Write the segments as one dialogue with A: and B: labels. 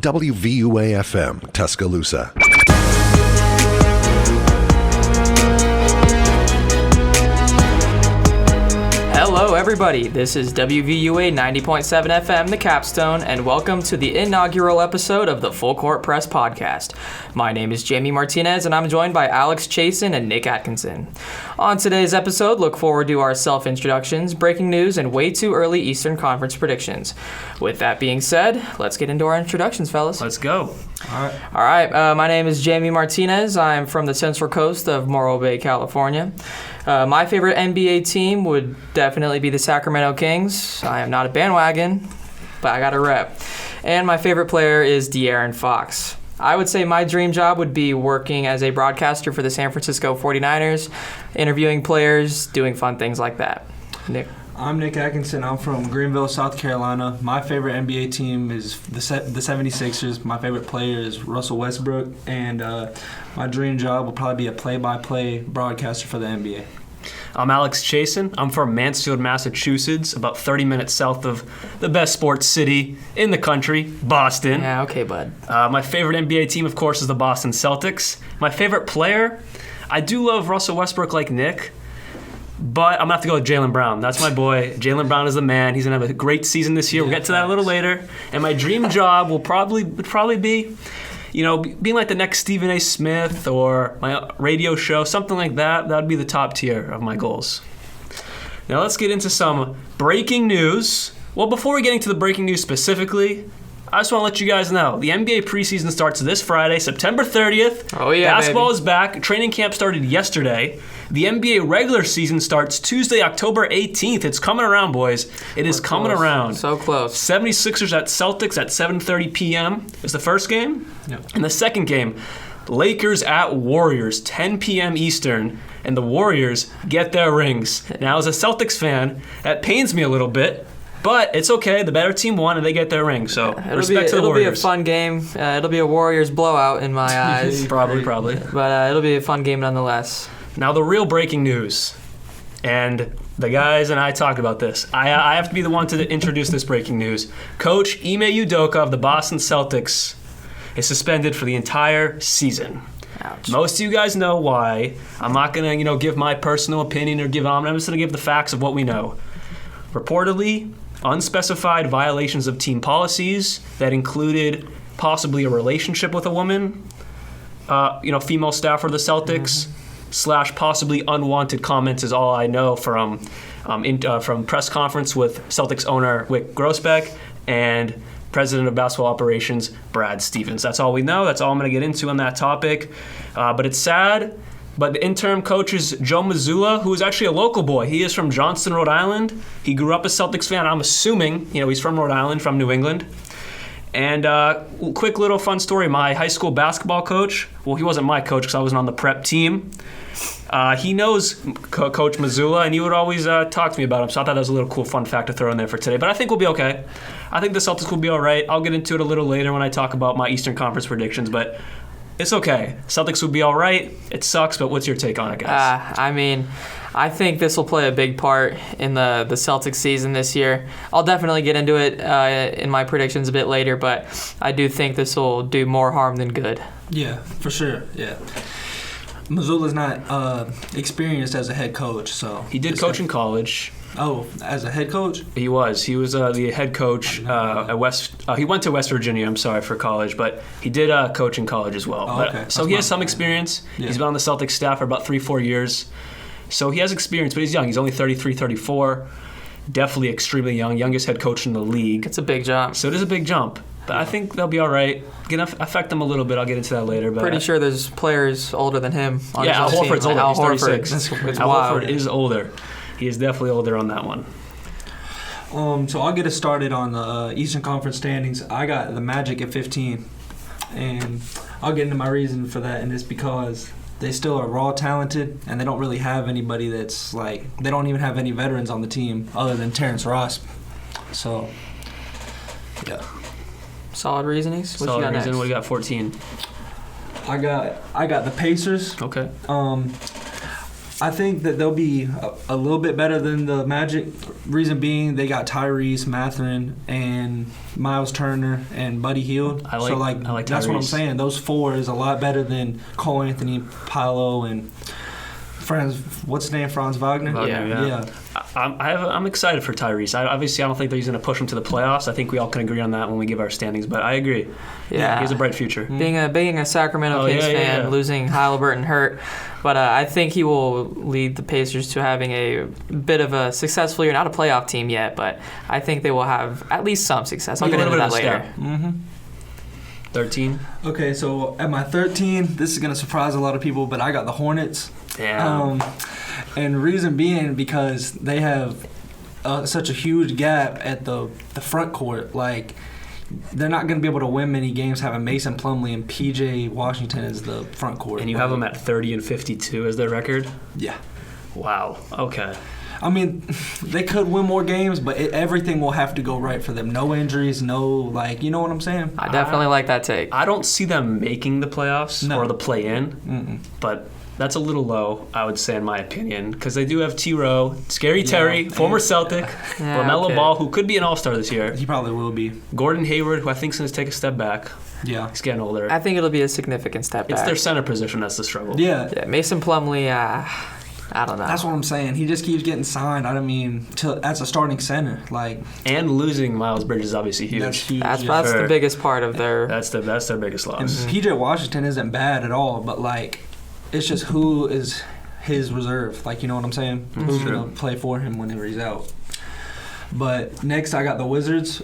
A: WVUA-FM, Tuscaloosa.
B: Hello everybody, this is WVUA 90.7 FM, The Capstone, and welcome to the inaugural episode of the Full Court Press Podcast. My name is Jamie Martinez, and I'm joined by Alex Chasen and Nick Atkinson. On today's episode, look forward to our self-introductions, breaking news, and way too early Eastern Conference predictions. With that being said, let's get into our introductions, fellas.
C: Let's go.
B: All right. My name is Jamie Martinez. I'm from the Central Coast of Morro Bay, California. My favorite NBA team would definitely be the Sacramento Kings. I am not a bandwagon, but I got a rep. And my favorite player is De'Aaron Fox. I would say my dream job would be working as a broadcaster for the San Francisco 49ers, interviewing players, doing fun things like that. Nick?
D: I'm Nick Atkinson. I'm from Greenville, South Carolina. My favorite NBA team is the 76ers. My favorite player is Russell Westbrook. And my dream job will probably be a play-by-play broadcaster for the NBA.
C: I'm Alex Chasen. I'm from Mansfield, Massachusetts, about 30 minutes south of the best sports city in the country, Boston.
B: Yeah, okay, bud.
C: My favorite NBA team, of course, is the Boston Celtics. My favorite player, I do love Russell Westbrook like Nick, but I'm going to have to go with Jaylen Brown. That's my boy. Jaylen Brown is the man. He's going to have a great season this year. We'll get to that a little later. And my dream job would probably be, being like the next Stephen A. Smith or my radio show, something like that. That would be the top tier of my goals. Now let's get into some breaking news. Well, before we get into the breaking news specifically, I just want to let you guys know, the NBA preseason starts this Friday, September 30th.
B: Oh, yeah,
C: Basketball
B: baby.
C: is back. Training camp started yesterday. The NBA regular season starts Tuesday, October 18th. It's coming around, boys. It is coming around.
B: So close.
C: 76ers at Celtics at 7:30 p.m. is the first game.
B: Yep.
C: And the second game, Lakers at Warriors, 10 p.m. Eastern. And the Warriors get their rings. Now, as a Celtics fan, that pains me a little bit. But it's okay. The better team won, and they get their ring. So respect to the Warriors.
B: It'll be a fun game. It'll be a Warriors blowout in my eyes.
C: Probably.
B: But it'll be a fun game nonetheless.
C: Now, the real breaking news, and the guys and I talked about this. I have to be the one to introduce this breaking news. Coach Ime Udoka of the Boston Celtics is suspended for the entire season.
B: Ouch.
C: Most of you guys know why. I'm not going to, give my personal opinion or I'm just going to give the facts of what we know. Reportedly, unspecified violations of team policies that included possibly a relationship with a woman, female staffer of the Celtics, / possibly unwanted comments is all I know from press conference with Celtics owner Wick Grossbeck and president of basketball operations Brad Stevens. That's all we know. That's all I'm going to get into on that topic. But it's sad. But the interim coach is Joe Mazzulla, who is actually a local boy. He is from Johnston, Rhode Island. He grew up a Celtics fan. I'm assuming, he's from Rhode Island, from New England. And quick little fun story. My high school basketball coach, well, he wasn't my coach because I wasn't on the prep team. He knows Coach Mazzulla, and he would always talk to me about him. So I thought that was a little cool fun fact to throw in there for today. But I think we'll be okay. I think the Celtics will be all right. I'll get into it a little later when I talk about my Eastern Conference predictions. But it's okay. Celtics will be all right. It sucks, but what's your take on it, guys?
B: I think this will play a big part in the Celtics season this year. I'll definitely get into it in my predictions a bit later, but I do think this will do more harm than good.
D: Yeah, for sure. Yeah. Mazzulla's not experienced as a head coach, so
C: He did coach in college.
D: Oh, as a head coach?
C: He was. He was the head coach at West. He went to West Virginia, for college, but he did coach in college as well.
D: Oh, okay.
C: So he has some experience. Yeah. He's been on the Celtics staff for about 3-4 years. So he has experience, but he's young. He's only 33, 34. Definitely extremely young. Youngest head coach in the league.
B: It's a big jump.
C: So it is a big jump. But I think they'll be all right. Gonna affect them a little bit. I'll get into that later. But
B: pretty sure there's players older than him on
C: Al
B: his
C: Horford's
B: team.
C: older. He's 36.
B: It's
C: Al
B: wild.
C: Horford is older. He is definitely older on that one.
D: So I'll get us started on the Eastern Conference standings. I got the Magic at 15, and I'll get into my reason for that, and it's because they still are raw talented, and they don't really have anybody that's they don't even have any veterans on the team other than Terrence Ross. So, yeah.
B: Solid reasonings. What
C: Solid
B: you got
C: reason.
B: next?
C: What do you got? 14.
D: I got the Pacers.
C: Okay.
D: I think that they'll be a little bit better than the Magic. Reason being, they got Tyrese, Mathurin, and Miles Turner and Buddy Hield.
C: I like
D: that's what I'm
C: Tyrese.
D: saying. Those four is a lot better than Cole Anthony, Paolo, and what's his name? Franz Wagner.
C: Yeah. I'm excited for Tyrese. Obviously, I don't think that he's going to push him to the playoffs. I think we all can agree on that when we give our standings. But I agree.
B: Yeah.
C: He has a bright future.
B: Being a Sacramento Kings fan, losing Halliburton hurt, but I think he will lead the Pacers to having a bit of a successful year. Not a playoff team yet, but I think they will have at least some success. I'll get into that later.
C: 13.
D: Okay, so at my 13, this is going to surprise a lot of people, but I got the Hornets.
C: Yeah.
D: And reason being because they have such a huge gap at the front court. Like, they're not going to be able to win many games having Mason Plumlee and PJ Washington as the front court.
C: And you have them at 30 and 52 as their record?
D: Yeah.
C: Wow. Okay.
D: I mean, they could win more games, but everything will have to go right for them. No injuries, you know what I'm saying?
B: I definitely like that take.
C: I don't see them making the playoffs or the play-in, but that's a little low, I would say, in my opinion, because they do have T-Row, Scary Terry, former Celtic, LaMelo Ball, who could be an all-star this year.
D: He probably will be.
C: Gordon Hayward, who I think is going to take a step back.
D: Yeah.
C: He's getting older.
B: I think it'll be a significant step back.
C: It's their center position that's the struggle.
D: Yeah.
B: Mason Plumlee, I don't know.
D: That's what I'm saying. He just keeps getting signed. As a starting center,
C: and losing Miles Bridges is obviously huge.
D: That's huge.
B: That's the biggest part of their.
C: That's their biggest loss.
D: And PJ Washington isn't bad at all, but it's just who is his reserve. You know what I'm saying? Who's gonna play for him whenever he's out? But next, I got the Wizards.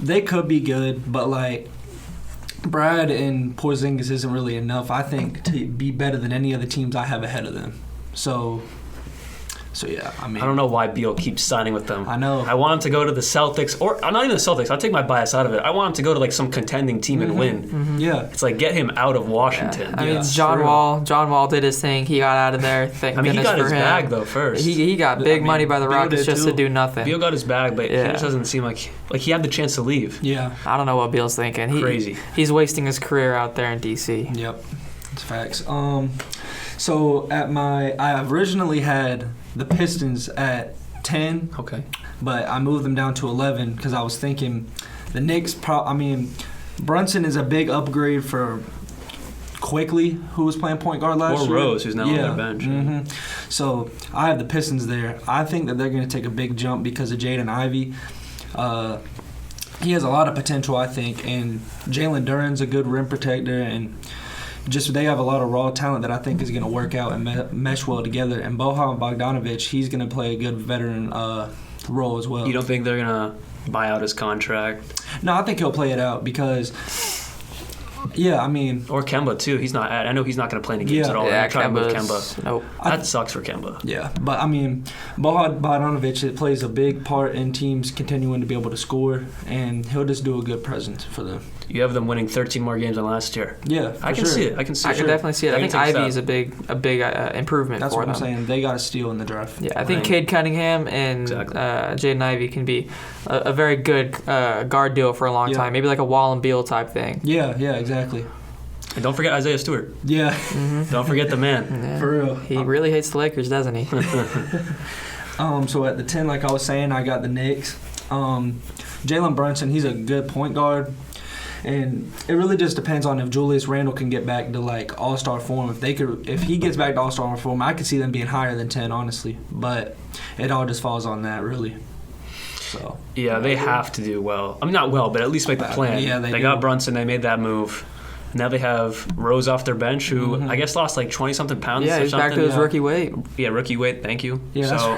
D: They could be good, but Brad and Porzingis isn't really enough, I think, to be better than any other teams I have ahead of them. So yeah, I mean,
C: I don't know why Beal keeps signing with them.
D: I know.
C: I want him to go to the Celtics, or not even the Celtics. I'll take my bias out of it. I want him to go to some contending team and win.
D: Yeah.
C: It's get him out of Washington.
B: I mean, John Wall did his thing. He got out of there. Thank goodness
C: he got
B: for
C: his
B: him.
C: bag though first.
B: He got big money by the
D: Beal
B: Rockets
D: did
B: just
D: too.
B: to do nothing.
C: Beal got his bag, but he just doesn't seem like he had the chance to leave.
D: Yeah.
B: I don't know what Beal's thinking.
C: Crazy.
B: He's wasting his career out there in DC.
D: Yep. It's facts. So I originally had the Pistons at 10.
C: Okay.
D: But I moved them down to 11 because I was thinking the Knicks. Brunson is a big upgrade for Quickly, who was playing point guard last year.
C: Or Rose, who's now on their bench.
D: Mm-hmm. So I have the Pistons there. I think that they're going to take a big jump because of Jaden Ivey. He has a lot of potential, I think, and Jalen Duren's a good rim protector, and just they have a lot of raw talent that I think is going to work out and mesh well together. And Bojan Bogdanovic, he's going to play a good veteran role as well.
C: You don't think they're going to buy out his contract?
D: No, I think he'll play it out because, yeah, I mean...
C: Or Kemba, too. I know he's not going to play any games at all.
B: Yeah,
C: They're trying to move Kemba.
B: Nope.
C: That sucks for Kemba.
D: Yeah, but I mean, Bojan Bogdanovic, it plays a big part in teams continuing to be able to score, and he'll just do a good presence for them.
C: You have them winning 13 more games than last year.
D: Yeah,
C: I can see it. I can
B: definitely see it. I think Ivy is a big improvement
D: That's
B: for them.
D: That's what I'm saying. They got a steal in the draft.
B: Yeah, I think Cade Cunningham and Jaden Ivey can be a very good guard duo for a long time. Maybe like a Wall and Beal type thing.
D: Yeah, exactly.
C: And don't forget Isaiah Stewart.
D: Yeah.
C: Don't forget the man.
B: Yeah.
D: For real.
B: He really hates the Lakers, doesn't he?
D: So at the 10, like I was saying, I got the Knicks. Jalen Brunson, he's a good point guard. And it really just depends on if Julius Randle can get back to all-star form. If he gets back to all-star form, I could see them being higher than 10, honestly. But it all just falls on that, really. So
C: yeah, they have to do well. I mean, not well, but at least make the plan.
D: Yeah,
C: they got Brunson. They made that move. Now they have Rose off their bench, who I guess lost 20-something pounds.
B: Yeah,
C: or
B: he's
C: something.
B: back to his rookie weight.
C: Yeah, rookie weight. Thank you.
D: Yeah,
C: so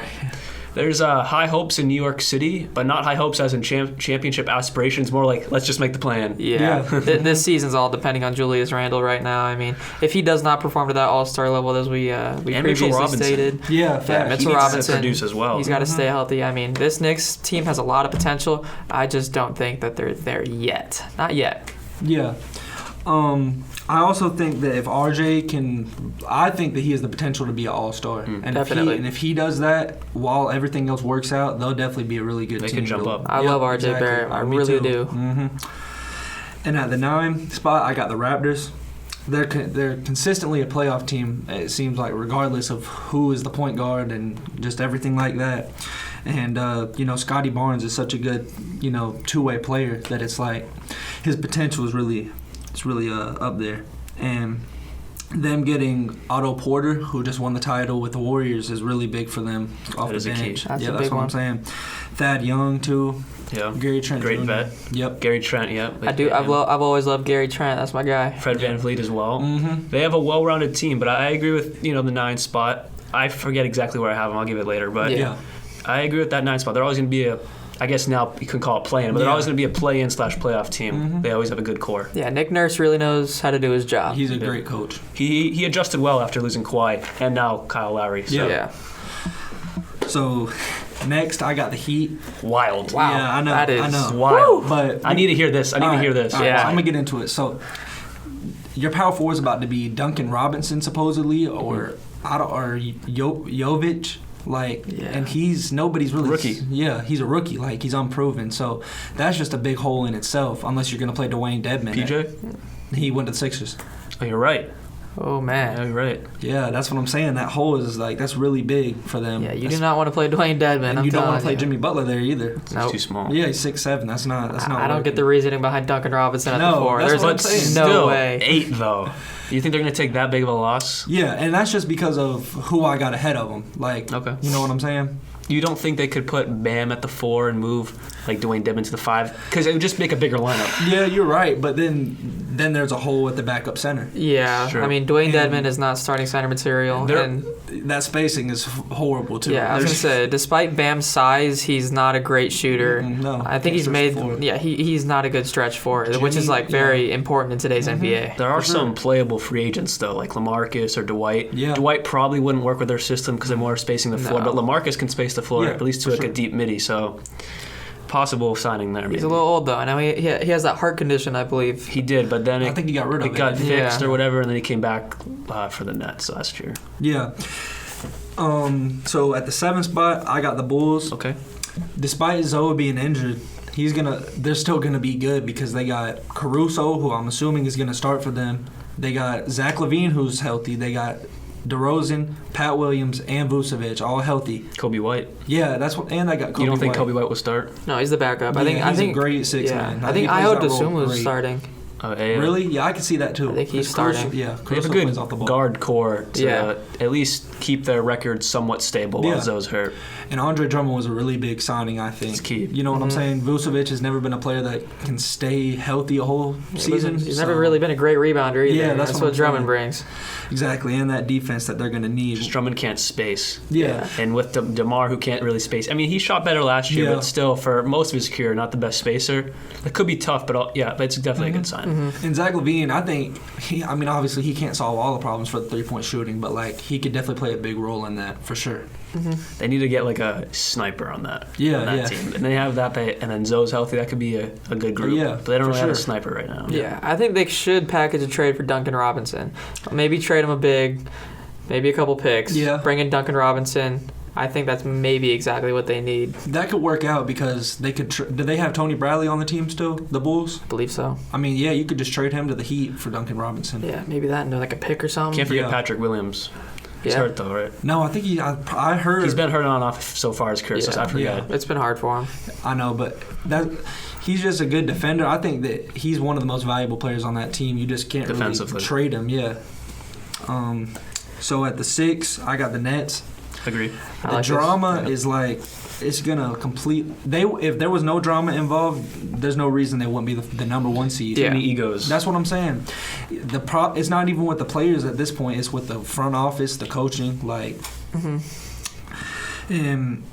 C: there's high hopes in New York City, but not high hopes as in championship aspirations. More like let's just make the plan.
B: Yeah. This season's all depending on Julius Randle right now. I mean, if he does not perform to that all-star level as we previously stated.
D: Yeah,
B: Mitchell Robinson
C: needs to produce as well.
B: He's got to stay healthy. I mean, this Knicks team has a lot of potential. I just don't think that they're there yet. Not yet.
D: Yeah. I also think that if RJ I think that he has the potential to be an all-star. And
B: definitely.
D: If he does that while everything else works out, they'll definitely be a really good team.
C: They can jump up.
B: I love RJ Barrett. I really do.
D: Mm-hmm. And at the 9 spot, I got the Raptors. they're consistently a playoff team. It seems like regardless of who is the point guard and just everything like that. And Scotty Barnes is such a good two-way player that it's like his potential is really up there. And them getting Otto Porter, who just won the title with the Warriors, is really big for them off
C: That is
D: the
C: a key.
D: bench.
B: That's a
D: that's
B: big
D: what
B: one.
D: I'm saying. Thad Young too.
C: Yeah.
D: Gary Trent
C: Great
D: Jr.
C: vet.
D: Yep.
C: Gary Trent, yep.
B: I've always loved Gary Trent. That's my guy.
C: Fred VanVleet as well.
D: Mm-hmm.
C: They have a well-rounded team, but I agree with the 9 spot. I forget exactly where I have them. I'll give it later, but
B: Yeah.
C: I agree with that 9 spot. They're always going to be I guess now you can call it play-in, but they're
D: Yeah.
C: always going to be a play-in / playoff team.
D: Mhm.
C: They always have a good core.
B: Yeah, Nick Nurse really knows how to do his job.
D: He's a great coach.
C: He adjusted well after losing Kawhi and now Kyle Lowry. So.
B: Yeah.
D: So next, I got the Heat.
C: Wild.
B: Wow.
D: Yeah, I know.
B: That is
D: I know.
C: wild.
D: But
C: I need to hear this.
D: All right,
C: All
B: Yeah.
C: right.
D: I'm gonna get into it. So your power forward is about to be Duncan Robinson supposedly, or Jovic. Like,
B: Yeah.
D: and nobody's really
C: Rookie.
D: Yeah, he's a rookie. Like, he's unproven. So that's just a big hole in itself. Unless you're gonna play Dwayne Dedmon.
C: PJ?
D: He went to the Sixers.
C: Oh, you're right.
B: Oh,
C: Yeah,
B: man.
C: you're right.
D: Yeah, that's what I'm saying. That hole is like that's really big for them.
B: Yeah, you do
D: That's-
B: not want to play Dwayne Dedmon.
D: And
B: I'm
D: you don't want
B: telling
D: to play
B: you.
D: Jimmy Butler there either.
C: It's
B: Nope.
C: too small.
D: Yeah, he's 6'7". That's not.
B: I don't get the
D: working.
B: reasoning behind Duncan Robinson at
D: No,
B: the 4.
D: that's
B: There's
D: what I'm
C: But
D: saying.
B: no
C: still,
B: way.
C: 8 though. Do you think they're going to take that big of a loss?
D: Yeah, and that's just because of who I got ahead of them. Like,
C: Okay.
D: you know what I'm saying?
C: You don't think they could put Bam at the 4 and move like Dwayne Dedmon to the 5? Because it would just make a bigger lineup.
D: Yeah, you're right. But then there's a hole at the backup center.
B: Yeah,
C: Sure.
B: I mean, Dwayne
D: And-
B: Dedmon is not starting center material.
C: They're-
B: And
D: That spacing is horrible too.
B: yeah, I was going to say, despite Bam's size, he's not a great shooter.
D: No,
B: I think he's
D: can't
B: made,
D: stretch the floor.
B: yeah, he's not a good stretch for it, which is
D: Jimmy,
B: like very important in today's NBA.
C: There are
D: For sure.
C: some playable free agents though, like LaMarcus or Dwight.
D: Yeah.
C: Dwight probably wouldn't work with their system because they're more spacing the floor,
B: No.
C: but LaMarcus can space the floor
D: Yeah,
C: at least to
D: for
C: like
D: sure.
C: a deep midi. So possible signing there.
B: He's
C: Maybe.
B: a little old, though. I know he has that heart condition, I believe.
C: He did, but then
D: I think he got rid of
C: it got
D: it.
C: fixed
B: Yeah.
C: or whatever, and then he came back for the Nets last year.
D: Yeah. So at the 7th spot, I got the Bulls.
C: Okay.
D: Despite Zoe being injured, they're still gonna be good because they got Caruso, who I'm assuming is gonna start for them. They got Zach LaVine, who's healthy. They got DeRozan, Pat Williams, and Vucevic, all healthy.
C: Kobe White.
D: Yeah, that's what. And I got Kobe
C: You don't think
D: White.
C: Kobe White will start?
B: No, he's the backup. I
D: Yeah,
B: think
D: he's a great six
B: yeah,
D: man.
B: I think
D: he plays
B: Io
D: that role
B: Dosunmu was
D: great.
B: starting.
D: Really? Yeah, I can see that too.
B: I think he's
D: 'Cause Caruso-
B: starting.
D: Yeah,
C: They have a
D: Caruso
C: good
D: plays off the ball.
C: guard core to
B: Yeah.
C: at least keep their record somewhat stable
D: Yeah.
C: while Zoe's hurt.
D: And Andre Drummond was a really big signing, I think.
C: It's key.
D: You know what I'm
B: Mhm.
D: saying? Vucevic has never been a player that can stay healthy a whole season.
B: He's
D: so-
B: never really been a great rebounder either.
D: Yeah, that's what I'm
B: Drummond
D: saying.
B: brings.
D: Exactly, and that defense that they're going to need.
C: Just Drummond can't space.
D: Yeah.
C: And with DeMar, who can't really space. I mean, he shot better last year,
D: Yeah.
C: but still, for most of his career, not the best spacer. It could be tough, but but it's definitely a good sign.
B: Mm-hmm.
D: And Zach LaVine, I think, obviously he can't solve all the problems for the three-point shooting, but, like, he could definitely play a big role in that, for sure.
C: They need to get like a sniper on that,
D: Yeah,
C: on that
D: yeah.
C: team. And they have that, and then Zoe's healthy. That could be a good group.
D: Yeah,
C: but they don't
D: for
C: really have a
D: sure.
C: sniper right now.
B: Yeah, I think they should package a trade for Duncan Robinson. Maybe trade him a big, maybe a couple picks.
D: Yeah.
B: Bring in Duncan Robinson. I think that's maybe exactly what they need.
D: That could work out because they could. Do they have Tony Bradley on the team still? The Bulls?
B: I believe so.
D: I mean, yeah, you could just trade him to the Heat for Duncan Robinson.
B: Yeah, maybe that and like a pick or something.
C: Can't forget
D: Yeah.
C: Patrick Williams. He's
B: Yeah.
C: hurt though, right?
D: No, I think I heard.
C: He's been hurt on and off so far his career, so
B: Yeah.
C: I forget.
B: It's been hard for him.
D: I know, but he's just a good defender. I think that he's one of the most valuable players on that team. You just can't really
C: Defensively.
D: trade him. Yeah. So at the 6, I got the Nets.
C: Agree.
B: I
D: The
B: like this.
D: drama
C: Yeah.
D: is like it's gonna complete. If there was no drama involved, there's no reason they wouldn't be the number 1 seed.
B: Yeah.
C: Too many egos.
D: That's what I'm saying. It's not even with the players at this point. It's with the front office, the coaching, like. And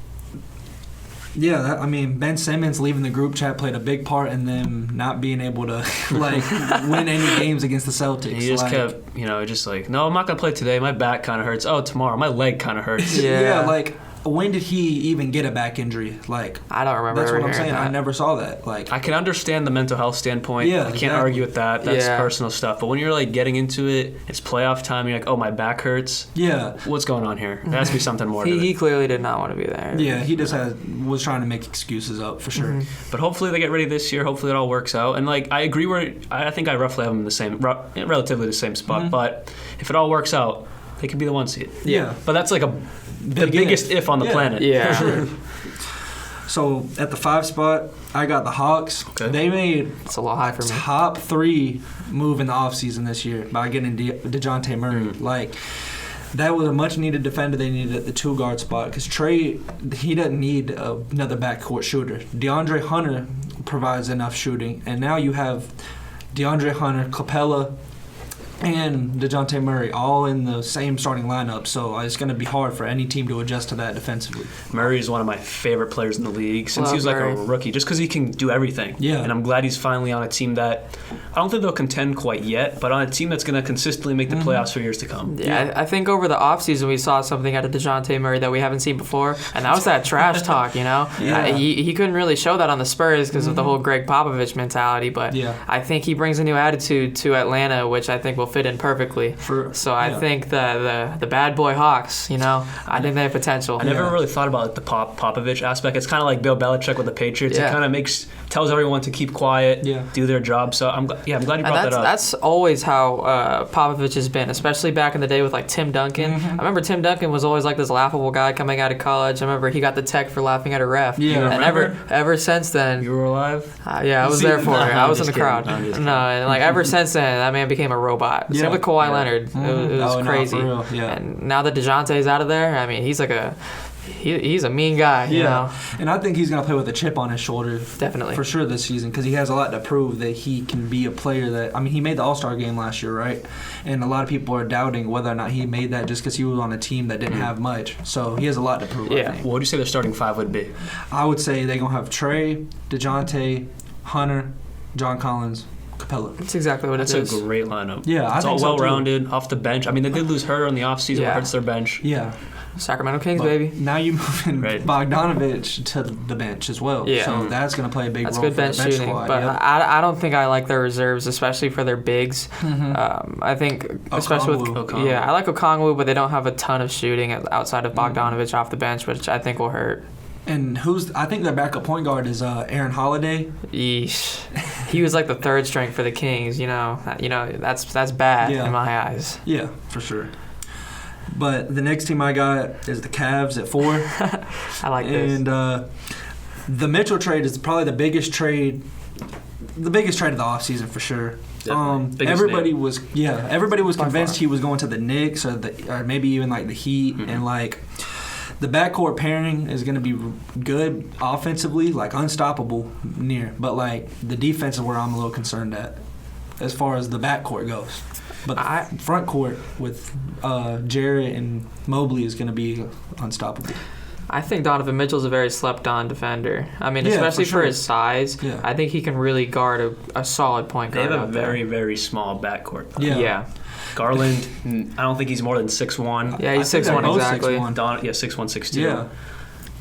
D: yeah, Ben Simmons leaving the group chat played a big part in them not being able to like win any games against the Celtics.
C: He just
D: like,
C: kept, just like, no, I'm not gonna play today. My back kind of hurts. Oh, tomorrow, my leg kind of hurts.
B: Yeah.
D: like when did he even get a back injury? Like,
B: I don't remember.
D: that's
B: ever
D: what I'm
B: hearing
D: saying. I
B: that.
D: never saw that. Like,
C: I can understand the mental health standpoint.
D: Yeah,
C: I can't
D: exactly.
C: argue with that. That's
B: Yeah.
C: personal stuff. But when you're like getting into it, it's playoff time. You're like, oh, my back hurts.
D: yeah.
C: What's going on here? There has to be something more to
B: He
C: it.
B: clearly did not want to be there.
D: Yeah, he just was trying to make excuses up for sure.
C: But hopefully they get ready this year. Hopefully it all works out. And like I agree I think I roughly have them in the same, relatively the same spot. But if it all works out, they could be the 1 seed.
D: Yeah.
C: But that's like the biggest if on the planet.
B: Yeah.
D: For sure. So at the 5 spot, I got the Hawks.
C: Okay.
D: They made
B: It's a little high for me.
D: top 3 move in the offseason this year by getting DeJounte Murray. Like, that was a much-needed defender they needed at the 2-guard spot because Trey, he doesn't need another backcourt shooter. DeAndre Hunter provides enough shooting, and now you have DeAndre Hunter, Capella, and DeJounte Murray all in the same starting lineup, so it's going to be hard for any team to adjust to that defensively.
C: Murray is one of my favorite players in the league since
B: Love
C: he was like
B: Murray.
C: a rookie, just because he can do everything.
D: Yeah.
C: And I'm glad he's finally on a team that I don't think they'll contend quite yet, but on a team that's going to consistently make the playoffs for years to come.
B: Yeah, I think over the offseason we saw something out of DeJounte Murray that we haven't seen before, and that was that trash talk, you know?
D: Yeah.
B: He couldn't really show that on the Spurs because of the whole Greg Popovich mentality, but
D: Yeah.
B: I think he brings a new attitude to Atlanta, which I think will fit in perfectly. So I think the bad boy Hawks, you know, I think they have potential.
C: I never really thought about like, the Popovich aspect. It's kind of like Bill Belichick with the Patriots.
B: Yeah.
C: It kind of tells everyone to keep quiet, do their job. So I'm glad you
B: And
C: brought that up.
B: that's always how Popovich has been, especially back in the day with like Tim Duncan. I remember Tim Duncan was always like this laughable guy coming out of college. I remember he got the tech for laughing at a ref.
D: Yeah,
B: and ever since then,
C: You were alive?
B: yeah, I was
C: See,
B: there for it. I
C: I'm
B: was in the
C: just kidding.
B: crowd.
C: I'm just
B: No, and like ever since then, that man became a robot.
D: Yeah.
B: Same with Kawhi
C: Yeah.
B: Leonard. It was
D: Oh, no,
B: crazy.
D: for real, yeah.
B: And now that DeJounte's out of there, I mean, he's like he's a mean guy. You know,
D: And I think he's going to play with a chip on his shoulder.
B: Definitely.
D: For sure this season because he has a lot to prove that he can be a player that, I mean, he made the All-Star game last year, right? And a lot of people are doubting whether or not he made that just because he was on a team that didn't have much. So he has a lot to prove,
B: Yeah.
D: I think.
C: What would you say their starting 5 would be?
D: I would say they're going to have Trey, DeJounte, Hunter, John Collins, Capella.
B: that's exactly what
C: That's
B: it
C: a
B: is.
C: great lineup.
D: Yeah, I
C: it's
D: think
C: all
D: so, too.
C: well-rounded, off the bench. I mean, they did lose her in the offseason.
B: Yeah.
C: It hurts their bench.
D: Yeah.
B: Sacramento Kings,
D: But
B: baby.
D: now you're moving
C: Right.
D: Bogdanovich to the bench as well.
B: Yeah.
D: So that's going to play a big
B: That's
D: role
B: good
D: for
B: bench
D: the bench
B: shooting,
D: squad.
B: but
D: Yep.
B: I don't think I like their reserves, especially for their bigs. I think, especially with
C: Okongwu.
B: yeah, I like Okongwu, but they don't have a ton of shooting outside of Bogdanovich off the bench, which I think will hurt.
D: And I think their backup point guard is Aaron Holiday.
B: Yeesh. He was like the third string for the Kings. You know that's bad
D: Yeah.
B: in my eyes.
D: Yeah, for sure. But the next team I got is the Cavs at 4.
B: I like this.
D: And the Mitchell trade is probably the biggest trade of the offseason for sure.
C: Definitely. Biggest
D: Everybody
C: name.
D: was
B: By
D: convinced
B: far.
D: he was going to the Knicks or maybe even like the Heat and like the backcourt pairing is going to be good offensively, like unstoppable near, but like the defense is where I'm a little concerned at as far as the backcourt goes. But the front court with Jarrett and Mobley is going to be unstoppable.
B: I think Donovan Mitchell's a very slept-on defender. I mean,
D: Yeah,
B: especially
D: for sure.
B: for his size.
D: Yeah.
B: I think he can really guard a solid point
C: They
B: guard.
C: have a
B: out there.
C: very, very small backcourt. though.
D: Yeah.
C: Garland, I don't think he's more than 6'1".
B: Yeah, he's
D: I think they're
B: 6'1"
D: both
B: exactly.
D: 6'1".
C: 6'1", 6'2".
D: Yeah.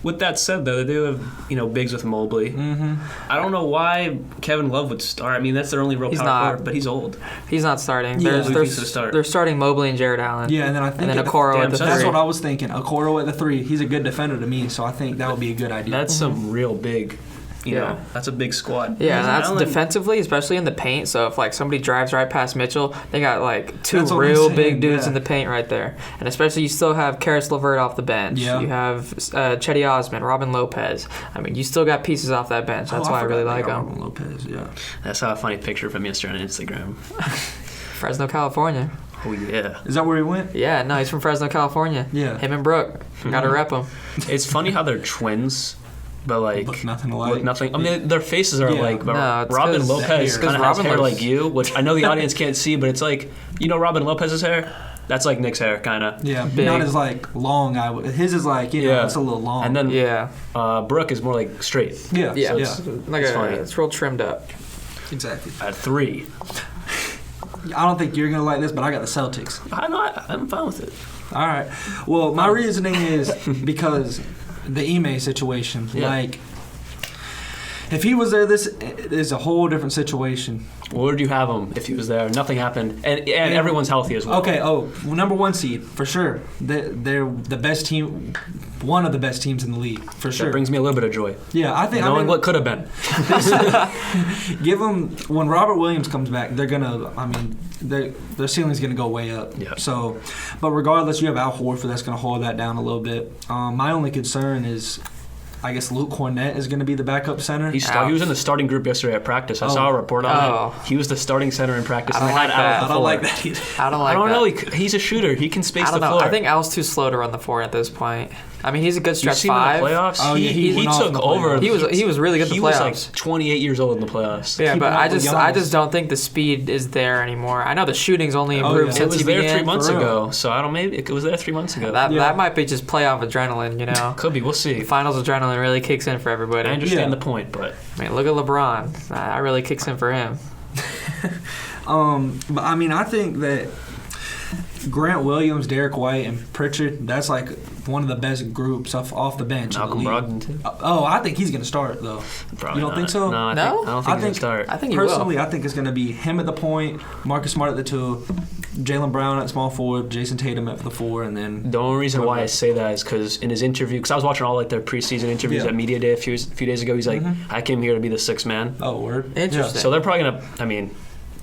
C: With that said, though, they do have bigs with Mobley.
D: Mm-hmm.
C: I don't know why Kevin Love would start. I mean, that's their only real
B: He's
C: power
B: not.
C: forward, but he's old.
B: He's not starting.
D: Yeah.
B: They're
C: He's the start.
B: they're starting Mobley and Jared Allen.
D: Yeah, and then I think
B: And then
D: at the-
B: Okoro
C: Damn,
B: at the
C: so
B: three.
D: That's what I was thinking. Okoro at the 3. He's a good defender to me, so I think that would be a good idea.
C: That's some real big, you
B: Yeah.
C: know, that's a big squad.
B: Yeah, and that's
C: Allen-
B: defensively, especially in the paint. So if like somebody drives right past Mitchell, they got like 2
D: That's what I'm
B: real
D: saying,
B: big dudes
D: yeah.
B: in the paint right there. And especially you still have Karis LeVert off the bench.
D: Yeah.
B: You have Chetty Osman, Robin Lopez. I mean, you still got pieces off that bench. That's why I really like him.
D: Robin Lopez, yeah.
C: I saw a funny picture from yesterday on Instagram.
B: Fresno, California.
C: Oh, yeah.
D: Is that where he went?
B: Yeah, no, he's from Fresno, California.
D: Yeah.
B: Him and Brooke. Gotta rep him.
C: It's funny how they're twins, but like
D: Look nothing alike.
C: look nothing. I mean, their faces are
D: Yeah.
C: like. But
B: No, it's
C: Robin
B: 'cause-
C: Lopez
D: It's
C: kind of has
B: Robin
C: hair
B: looks-
C: like you, which I know the audience can't see, but it's like Robin Lopez's hair. That's like Nick's hair, kind of.
D: Yeah,
B: Big.
D: not as like long. His is like
C: Yeah.
D: it's a little long.
C: And then
B: Yeah.
C: Brooke is more like straight.
D: yeah,
B: Yeah.
D: yeah,
B: It's like
C: It's funny.
B: it's real trimmed up.
D: exactly.
C: At 3.
D: I don't think you're gonna like this, but I got the Celtics.
C: I'm fine with it.
D: All right. Well, my reasoning is because the Ime situation.
C: Yeah.
D: Like, if he was there, this is a whole different situation.
C: Where would you have him if he was there? Nothing happened, and everyone's healthy as well.
D: Okay. Oh, number 1 seed for sure. They're the best team, one of the best teams in the league for sure.
C: That brings me a little bit of joy.
D: Yeah, I think.
C: Knowing what could have been.
D: Give them when Robert Williams comes back. They're gonna. I mean, their ceiling's gonna go way up.
C: Yeah.
D: So, but regardless, you have Al Horford that's gonna hold that down a little bit. My only concern is, I guess Luke Cornett is going to be the backup center.
C: He was in the starting group yesterday at practice. I saw a report on it. He was the starting center in practice.
B: I don't like that.
D: I don't like that either.
B: I don't like
C: I don't
B: that.
C: know. He's a shooter. He can space
B: I don't
C: the
B: know.
C: floor.
B: I think Al's too slow to run the floor at this point. I mean, he's a good
C: you
B: stretch
C: seen him in
B: five.
C: the playoffs.
D: Oh, yeah, he
C: he
D: went off in
C: took
D: the
C: over.
D: playoffs.
B: He was really good in
C: He
B: the
C: was
B: playoffs.
C: like 28 years old in the playoffs.
B: Yeah,
D: Keeping
B: but
D: up
B: I
D: with
B: just
D: Giannis.
B: don't think the speed is there anymore. I know the shooting's only
D: Oh,
B: improved
D: yeah.
C: It
B: since
C: was
B: he
C: there
B: began.
C: 3 months
D: For real.
C: ago, so I don't. Maybe it was there 3 months ago.
B: That might be just playoff adrenaline, you know.
C: Could be. We'll see.
B: Finals adrenaline really kicks in for everybody.
C: I understand
D: Yeah.
C: the point, but
B: I mean, look at LeBron. That really kicks in for him.
D: But I mean, I think that Grant Williams, Derek White, and Pritchard, that's like one of the best groups off the bench. in the
C: Malcolm
D: league.
C: Brogdon too.
D: Oh, I think he's going to start though.
C: Probably
D: You don't
C: not.
D: think so?
C: No, I
B: No?
C: don't think
D: I
C: he's gonna
D: think-
C: start.
B: I think he will.
D: Personally, I think it's going to be him at the point, Marcus Smart at the 2, Jaylen Brown at small forward, Jason Tatum at the 4, and then
C: The only reason why I say that is because in his interview, because I was watching all like their preseason interviews
D: Yeah.
C: at media day a few days ago, he's like, "I came here to be the sixth man."
D: word.
B: Interesting.
C: So they're probably gonna. I mean,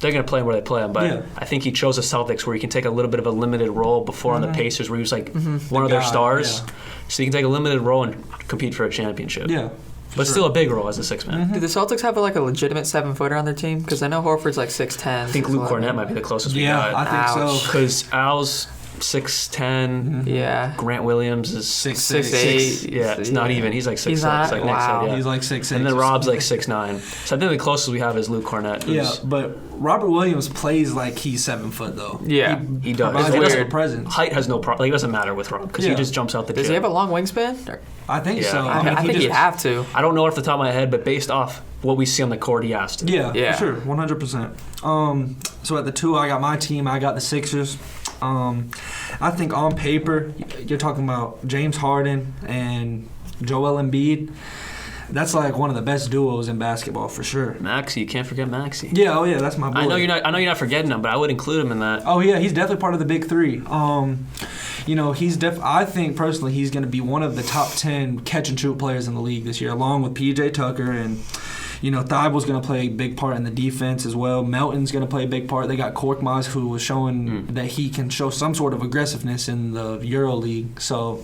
C: they're gonna play him where they play him, but
D: Yeah.
C: I think he chose the Celtics where he can take a little bit of a limited role before on the Pacers where he was like one of their
D: guy,
C: stars.
D: yeah.
C: So he can take a limited role and compete for a championship.
D: Yeah.
C: But still a big role as a sixth man.
B: Do the Celtics have like a legitimate 7-footer on their team? Because I know Horford's like 6'10".
C: I think Luke Cornett might be the closest we
D: Yeah, I
C: got.
D: think
B: Ouch.
D: so.
C: Because Al's 6'10",
B: Yeah.
C: Grant Williams is
B: 6'8".
C: Yeah, it's not even. He's like 6'6".
B: He's not-
C: like Nick
B: wow.
C: said, yeah.
D: He's like 6'6".
C: And then Rob's like 6'9". So I think the closest we have is Luke Cornett. Who's,
D: Yeah, but Robert Williams plays like he's 7 foot though.
B: Yeah.
C: He does.
D: Provides
C: It
D: a
C: doesn't-
D: presence.
C: Height has no problem. Like, it doesn't matter with Rob because
D: Yeah.
C: he just jumps out the
B: Does
C: gym.
B: he have a long wingspan?
D: I think
C: Yeah.
D: so.
C: I
B: I think he'd have to.
C: I don't know off the top of my head, but based off what we see on the court, he has to.
D: Yeah,
B: Yeah.
D: for sure, 100%. So at the 2, I got my team. I got the Sixers. I think on paper, you're talking about James Harden and Joel Embiid. That's like one of the best duos in basketball for sure.
C: Maxey, you can't forget Maxey.
D: Yeah, oh yeah, that's my boy.
C: I know you're not forgetting him, but I would include him in that.
D: Oh yeah, he's definitely part of the big 3. He's I think personally he's going to be one of the top 10 catch and shoot players in the league this year, along with PJ Tucker and. Thibault's going to play a big part in the defense as well. Melton's going to play a big part. They got Korkmaz, who was showing that he can show some sort of aggressiveness in the Euro League. So,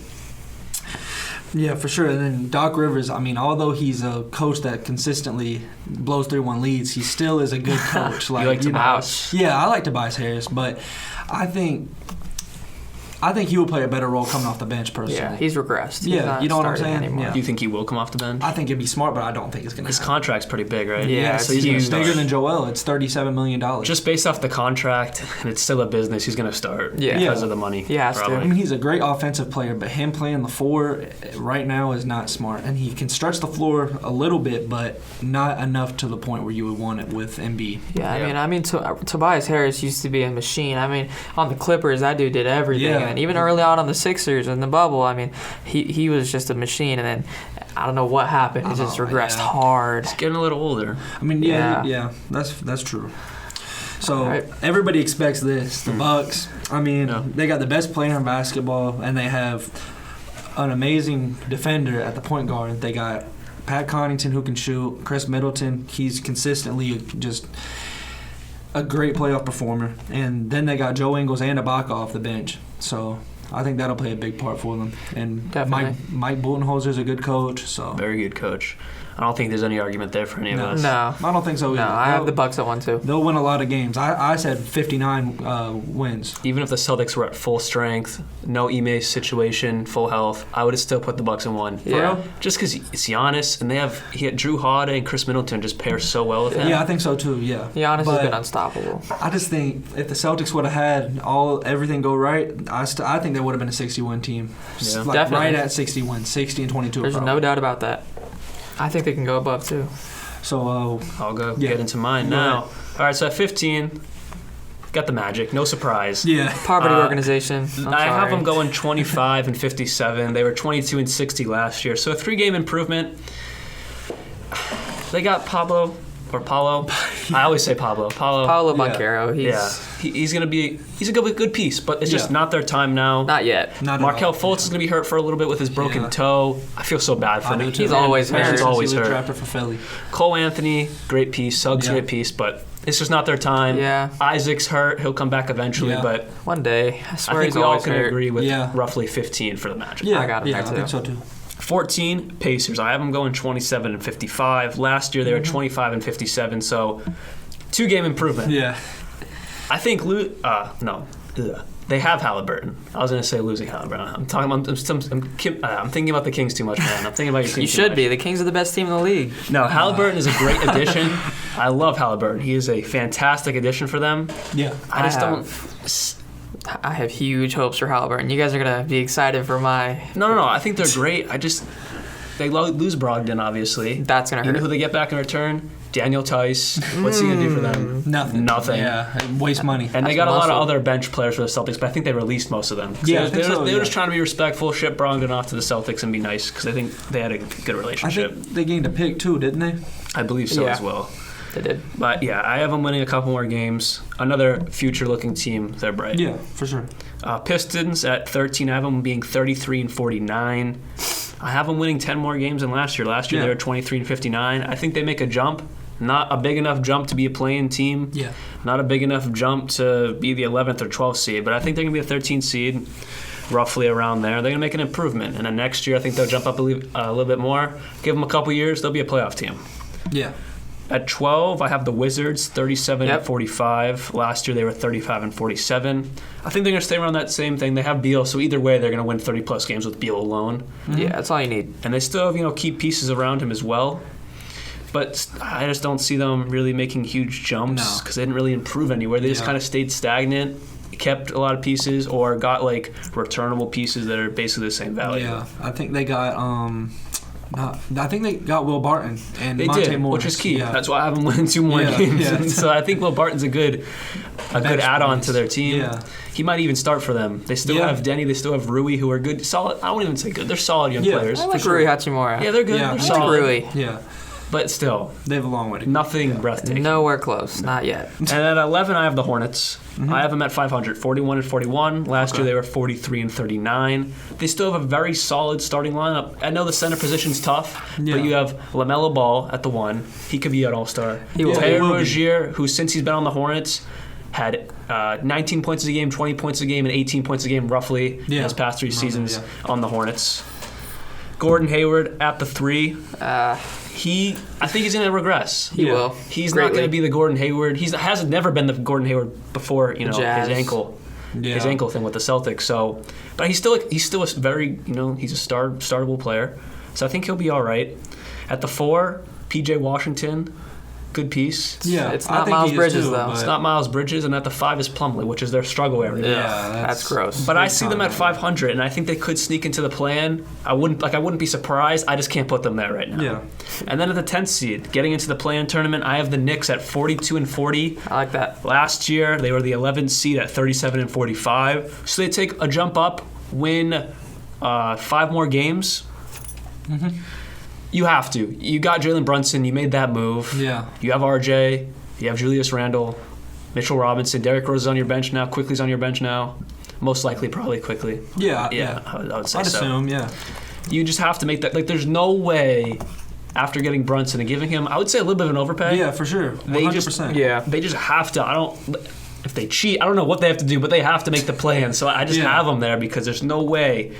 D: yeah, for sure. And then Doc Rivers, I mean, although he's a coach that consistently blows 3-1 leads, he still is a good coach.
C: You like Tobias?
D: Yeah, I like Tobias Harris, but I think he will play a better role coming off the bench personally.
B: Yeah, he's regressed. He's
D: Yeah,
B: not
D: you know what I'm
B: starting
D: saying?
B: anymore.
D: Yeah.
C: Do you think he will come off the bench?
D: I think it'd be smart, but I don't think it's going to
C: His
D: happen.
C: contract's pretty big, right?
B: Yeah,
C: so
B: it's
C: he's gonna
B: huge.
C: start.
D: Bigger than Joel. It's $37 million.
C: Just based off the contract, and it's still a business, he's going to start
B: Yeah.
C: because of the money.
B: He has to.
C: probably.
D: I mean, he's a great offensive player, but him playing the 4 right now is not smart. And he can stretch the floor a little bit, but not enough to the point where you would want it with Embiid.
B: Yeah,
C: Yeah.
B: I mean, Tobias Harris used to be a machine. I mean, on the Clippers, that dude did everything.
D: Yeah.
B: And even early on the Sixers and the bubble, I mean, he was just a machine. And then I don't know what happened. He just
D: Oh,
B: regressed
D: yeah.
B: hard.
C: He's getting a little older.
D: I mean,
B: Yeah.
D: that's true. So
B: Right.
D: everybody expects this. The Bucks. I mean,
C: Yeah.
D: they got the best player in basketball, and they have an amazing defender at the point guard. They got Pat Connaughton, who can shoot. Chris Middleton, he's consistently just a great playoff performer. And then they got Joe Ingles and Ibaka off the bench. So I think that'll play a big part for them. And
B: Definitely.
D: Mike Budenholzer's a good coach. So
C: Very good coach. I don't think there's any argument there for any of
D: No.
C: us.
B: No.
D: I don't think so either.
B: No, I have the Bucks at 1-2.
D: They'll win a lot of games. I said 59 wins.
C: Even if the Celtics were at full strength, no Ime situation, full health, I would have still put the Bucks in 1.
B: Yeah.
C: Just because it's Giannis, and he had Drew Holiday and Chris Middleton just pair so well with him.
D: Yeah, I think so too. Yeah.
B: Giannis
D: But
B: has been unstoppable.
D: I just think if the Celtics would have had everything go right, I think they would have been a 60-win team.
C: Yeah.
D: Like
B: Definitely.
D: right at 60 wins, 60 and 22.
B: There's
D: probably.
B: no doubt about that. I think they can go above, too.
D: So
C: I'll go
D: Yeah.
C: get into mine
D: Go
C: now.
D: ahead.
C: All right, so at 15, Got the Magic. No surprise.
D: Yeah.
B: Poverty organization.
C: I have them going 25 and 57. They were 22 and 60 last year. So a 3-game improvement. They got Paulo. I always say Paulo.
B: Paulo Banchero.
C: He's gonna be a good piece, but it's just not their time now.
B: Not yet.
C: Markelle Fultz is gonna be hurt for a little bit with his broken toe. I feel so bad for him.
B: He's always hurt.
C: He's always
D: he was
C: hurt.
D: drafted for Philly.
C: Cole Anthony, great piece. Suggs, great piece, but it's just not their time.
B: Yeah.
C: Isaac's hurt. He'll come back eventually, but
B: one day. I swear
C: I think
B: he's
C: we all
B: always
C: can
B: hurt.
C: agree with roughly 15 for the Magic.
D: Yeah,
B: I got him there,
D: I
B: too.
D: think so too.
C: 14 Pacers. I have them going 27 and 55. Last year they were 25 and 57, so 2-game improvement.
D: Yeah.
C: I think they have Halliburton. I was gonna say losing Halliburton. I'm thinking about the Kings too much, man. I'm thinking about your team.
B: You should be. The Kings are the best team in the league.
C: No, Halliburton is a great addition. I love Halliburton. He is a fantastic addition for them.
D: Yeah.
B: I have huge hopes for Halliburton. You guys are gonna be excited for my.
C: No. I think they're great. They lose Brogdon, obviously.
B: That's gonna hurt.
C: You know who they get back in return? Daniel Tice. What's he gonna do for them? Nothing.
D: Yeah, waste money.
C: And they got a lot of other bench players for the Celtics, but I think they released most of them.
D: Yeah,
C: they were just trying to be respectful, ship Brogdon off to the Celtics and be nice because I think they had a good relationship.
D: I think they gained a pick too, didn't they?
C: I believe so as well.
B: They did.
C: But yeah, I have them winning a couple more games. Another future-looking team. They're bright.
D: Yeah, for sure.
C: Pistons at 13. I have them being 33 and 49. I have them winning 10 more games than last year. Last year they were 23 and 59. I think they make a jump. Not a big enough jump to be a play-in team.
D: Yeah.
C: Not a big enough jump to be the 11th or 12th seed. But I think they're going to be a 13th seed, roughly around there. They're going to make an improvement. And then next year, I think they'll jump up a little bit more. Give them a couple years, they'll be a playoff team.
D: Yeah.
C: At 12, I have the Wizards, 37 and 45. Last year, they were 35 and 47. I think they're going to stay around that same thing. They have Beal, so either way, they're going to win 30-plus games with Beal alone.
B: Mm-hmm. Yeah, that's all you need.
C: And they still have, key pieces around him as well. But I just don't see them really making huge jumps because they didn't really improve anywhere. They just kind of stayed stagnant, kept a lot of pieces, or got, returnable pieces that are basically the same value.
D: Yeah, I think they got... I think they got Will Barton and
C: they
D: Monte
C: did,
D: Morris.
C: which is key.
D: Yeah.
C: That's why I have them winning 2 more games.
D: Yeah.
C: So I think Will Barton's a good add-on to their team.
D: Yeah.
C: He might even start for them. They still have Denny. They still have Rui, who are good, solid. I won't even say good. They're solid young players.
B: I like Rui Hachimura.
C: Yeah, they're good.
D: Yeah.
C: They're
D: I
C: solid.
B: Rui.
D: Yeah.
C: But still,
D: They have a long way to go.
C: nothing breathtaking.
B: Nowhere close. Not yet.
C: And at 11, I have the Hornets. I have them at 500, 41 and 41. Last year they were 43 and 39. They still have a very solid starting lineup. I know the center position's tough, but you have LaMelo Ball at the 1. He could be an all-star.
B: He will.
C: Terry
D: He will be.
C: Rozier, who since he's been on the Hornets, had 19 points a game, 20 points a game, and 18 points a game roughly in his past 3 seasons on the Hornets. Gordon Hayward at the 3. I think he's going to regress.
B: He will.
C: He's not going to be the Gordon Hayward. He hasn't never been the Gordon Hayward before, his
B: Jazz.
C: ankle thing with the Celtics. So, but he's still a very, he's a startable player. So I think he'll be all right. At the 4, PJ Washington, good piece.
D: Yeah,
B: It's
D: I
B: not
D: think
B: Miles
D: he is
B: Bridges,
D: too,
B: though.
D: but-
C: It's not Miles Bridges, and at the 5 is Plumlee, which is their struggle area.
D: Yeah,
B: That's gross.
C: But I
D: big
C: see them
D: time,
C: at 500, and I think they could sneak into the plan. I wouldn't be surprised. I just can't put them there right now.
D: Yeah.
C: And then at the 10th seed, getting into the play-in tournament, I have the Knicks at 42 and 40.
B: I like that.
C: Last year, they were the 11th seed at 37 and 45. So they take a jump up, win 5 more games.
D: Mm-hmm.
C: You have to. You got Jalen Brunson. You made that move.
D: Yeah.
C: You have RJ. You have Julius Randle, Mitchell Robinson. Derrick Rose is on your bench now. Quickly's on your bench now. Most likely, probably Quickly.
D: Yeah.
C: I would say
D: I'd
C: so.
D: assume, yeah.
C: You just have to make that. There's no way after getting Brunson and giving him, I would say, a little bit of an overpay.
D: Yeah, for sure. 100%.
C: They just have to. If they cheat, I don't know what they have to do, but they have to make the play-in. So I just have them there because there's no way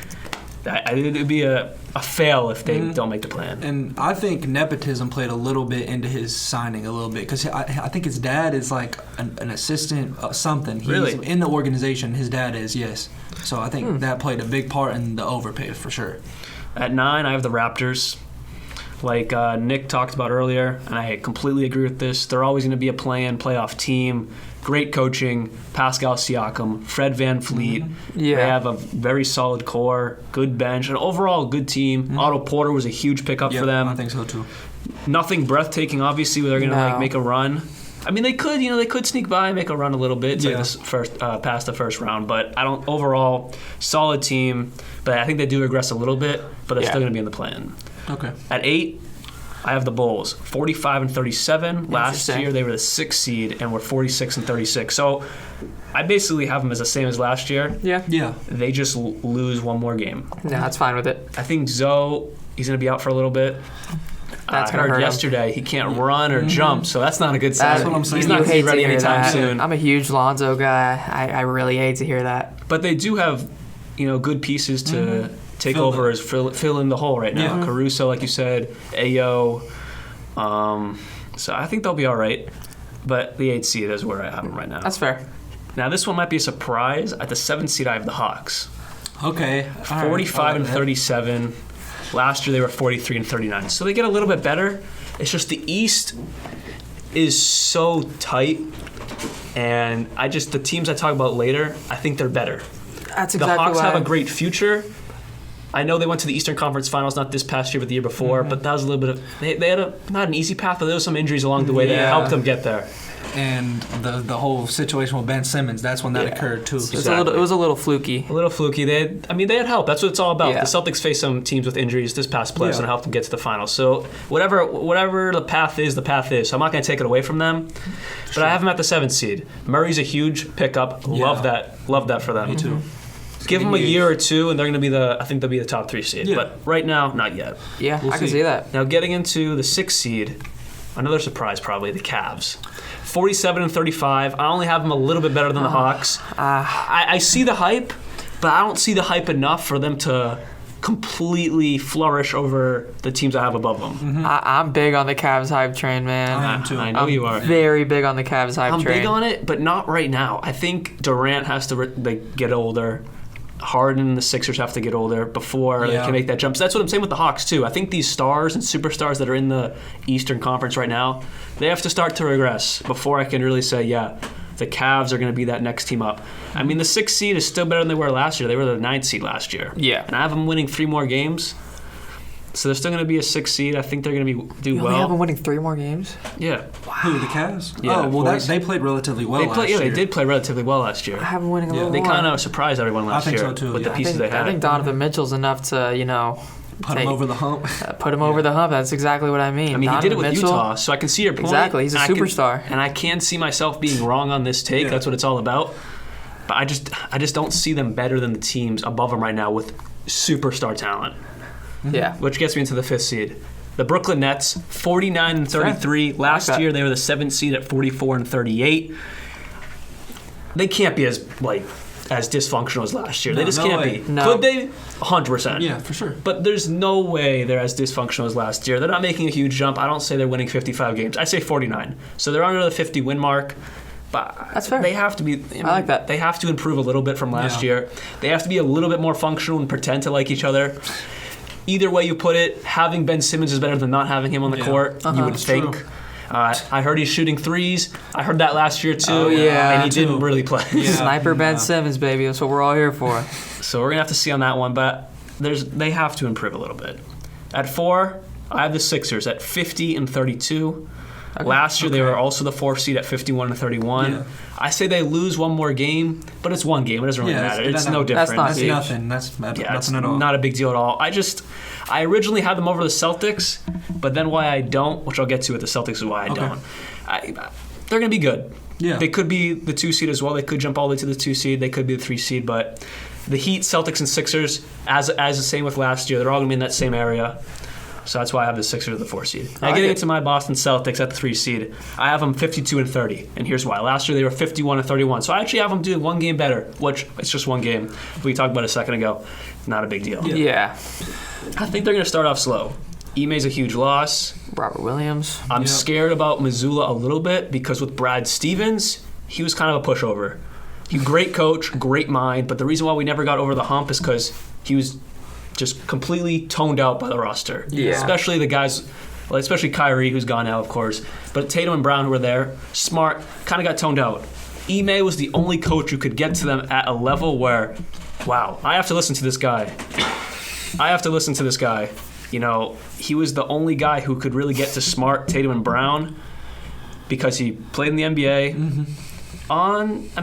C: that it would be a fail if they don't make the plan.
D: And I think nepotism played a little bit into his signing a little bit because I think his dad is like an assistant, something. He's
C: Really?
D: in the organization. His dad is, yes. So I think that played a big part in the overpay for sure.
C: At 9, I have the Raptors. Like Nick talked about earlier, and I completely agree with this. They're always going to be a playoff team. Great coaching, Pascal Siakam, Fred VanVleet.
B: Yeah.
C: They have a very solid core, good bench, an overall good team. Otto Porter was a huge pickup for them.
D: I think so too.
C: Nothing breathtaking, obviously, where they're going to
B: No.
C: make a run. I mean, they could sneak by and make a run a little bit to
D: Yeah.
C: this first past the first round, but I don't. Overall, solid team, but I think they do regress a little bit, but they're
B: Yeah.
C: still going to be in the plan.
D: Okay.
C: At 8, I have the Bulls, 45-37. Last
B: Interesting.
C: year they were the 6th seed and were 46-36. So I basically have them as the same as last year.
B: Yeah.
D: Yeah.
C: They just lose one more game.
B: No, that's fine with it.
C: I think Zoe, he's going to be out for a little bit.
B: That's
C: I
B: gonna
C: heard
B: hurt him.
C: yesterday he can't run or jump, so that's not a good sign.
D: That's what I'm saying.
C: He's
B: You
C: not going to
B: hate
C: be ready
B: hear
C: anytime
B: that.
C: soon.
B: I'm a huge Lonzo guy. I really hate to hear that.
C: But they do have, good pieces to take
D: Fill
C: over
D: the-
C: as fill in the hole right now.
D: Yeah.
C: Caruso, like you said, Ayo. So I think they'll be all right. But the 8th seed is where I have them right now.
B: That's fair.
C: Now this one might be a surprise. At the 7th seed, I have the Hawks,
D: Okay. All right.
C: 45-37. Last year they were 43-39. So they get a little bit better. It's just the East is so tight, and the teams I talk about later, I think they're better.
B: That's
C: The
B: exactly
C: Hawks
B: why.
C: have a great future. I know they went to the Eastern Conference Finals not this past year, but the year before. But that was a little bit of they had not an easy path, but there was some injuries along the way that
D: Yeah.
C: helped them get there.
D: And the whole situation with Ben Simmons, that's when that
B: Yeah.
D: occurred too.
B: It was a little fluky.
C: A little fluky. They had help. That's what it's all about.
B: Yeah.
C: The Celtics faced some teams with injuries this past playoffs
D: Yeah.
C: and helped them get to the finals. So whatever the path is, the path is. So I'm not going to take it away from them. But I have them at the 7th seed. Murray's a huge pickup. Love that for them.
D: Me too.
C: Give them a
D: huge.
C: year or two, and they're going to be I think they'll be the top 3 seed.
D: Yeah.
C: But right now, not yet.
B: Yeah,
D: We'll
B: I can
D: see.
B: see that.
C: Now getting into the 6th seed, another surprise probably, the Cavs. 47-35. I only have them a little bit better than the Hawks. I see the hype, but I don't see the hype enough for them to completely flourish over the teams I have above them.
B: I'm big on the Cavs hype train, man.
D: I am too.
C: I know
B: I'm
C: you are.
B: very big on the Cavs hype
C: I'm
B: train.
C: big on it, but not right now. I think Durant has to get older. Harden and the Sixers have to get older before they
D: Yeah.
C: can make that jump. So that's what I'm saying with the Hawks too. I think these stars and superstars that are in the Eastern Conference right now, they have to start to regress before I can really say, yeah, the Cavs are going to be that next team up. I mean, the 6th seed is still better than they were last year. They were the 9th seed last year.
B: Yeah.
C: And I have them winning 3 more games. So they're still going to be a 6th seed. I think they're going to do
B: You only have them
C: well.
B: winning 3 more games?
C: Yeah.
D: Who, the Cavs?
C: Yeah,
D: Oh, well,
C: 40s.
D: they played relatively well last
C: They
D: year.
C: did play relatively well last year.
B: I have them winning a
D: Yeah.
B: little
C: They
B: more.
C: kind of surprised everyone last
D: think
C: year
D: so, too,
C: with
D: yeah.
C: the
D: I
C: pieces they had.
B: I think Donovan Mitchell's enough to,
D: Put him over the hump.
B: put him over the hump. That's exactly what I mean.
C: I mean, he did it with
B: Donovan Mitchell,
C: Utah, so I can see your point.
B: Exactly, he's a
C: and I can-
B: superstar.
C: and I can see myself being wrong on this take.
D: Yeah.
C: That's what it's all about. But I just don't see them better than the teams above them right now with superstar talent,
B: Yeah.
C: which gets me into the 5th seed. The Brooklyn Nets, 49-33. Last
B: that.
C: year they were the 7th seed at 44-38. They can't be as dysfunctional as last year. They
D: No,
C: just
D: no
C: can't
D: way.
C: be.
B: No.
C: Could they? 100%.
D: Yeah, for sure.
C: But there's no way they're as dysfunctional as last year. They're not making a huge jump. I don't say they're winning 55 games. I say 49. So they're under the 50 win mark. But
B: That's fair.
C: They have to be.
B: I like that.
C: They have to improve a little bit from last
D: Yeah.
C: year. They have to be a little bit more functional and pretend to like each other. Either way you put it, having Ben Simmons is better than not having him on the
D: Yeah.
C: court. You would
D: That's
C: think.
D: true.
C: I heard he's shooting threes. I heard that last year too.
B: Oh, yeah.
C: And he
D: Too.
C: didn't really play.
D: Yeah.
B: Sniper Ben
D: Yeah.
B: Simmons, baby. That's what we're all here for.
C: So we're gonna have to see on that one, but they have to improve a little bit. At 4, I have the Sixers at 50-32. Last year they were also the 4th seed at 51-31.
D: Yeah.
C: I say they lose one more game, but it's one game. It doesn't really
D: Yeah,
C: matter.
D: that's-
C: It's no
D: that's
C: different.
B: not
D: That's
B: huge.
D: nothing. That's
C: Yeah, it's
D: nothing at all.
C: not a big deal at all. I originally had them over the Celtics, but then why I don't, which I'll get to with the Celtics, is why I
D: Okay.
C: don't. They're going to be good.
D: Yeah.
C: They could be the 2 seed as well. They could jump all the way to the 2 seed. They could be the 3 seed, but the Heat, Celtics, and Sixers, as the same with last year, they're all going to be in that same area. So that's why I have the Sixers at the 4 seed. Now
B: like
C: getting
B: it.
C: into my Boston Celtics at the 3 seed, I have them 52-30, and here's why. Last year they were 51-31, so I actually have them doing one game better, which it's just one game. We talked about it a second ago. Not a big deal.
B: Yeah.
C: I think they're going to start off slow. Ime's a huge loss.
B: Robert Williams.
C: I'm
D: Yep.
C: scared about Missoula a little bit because with Brad Stevens, he was kind of a pushover. He's a great coach, great mind, but the reason why we never got over the hump is because he was just completely toned out by the roster.
B: Yeah.
C: Especially the guys, well, especially Kyrie, who's gone now, of course. But Tatum and Brown, who were there, smart, kind of got toned out. Ime was the only coach who could get to them at a level where, wow, I have to listen to this guy. You know, he was the only guy who could really get to Smart, Tatum, and Brown. because he played in the NBA.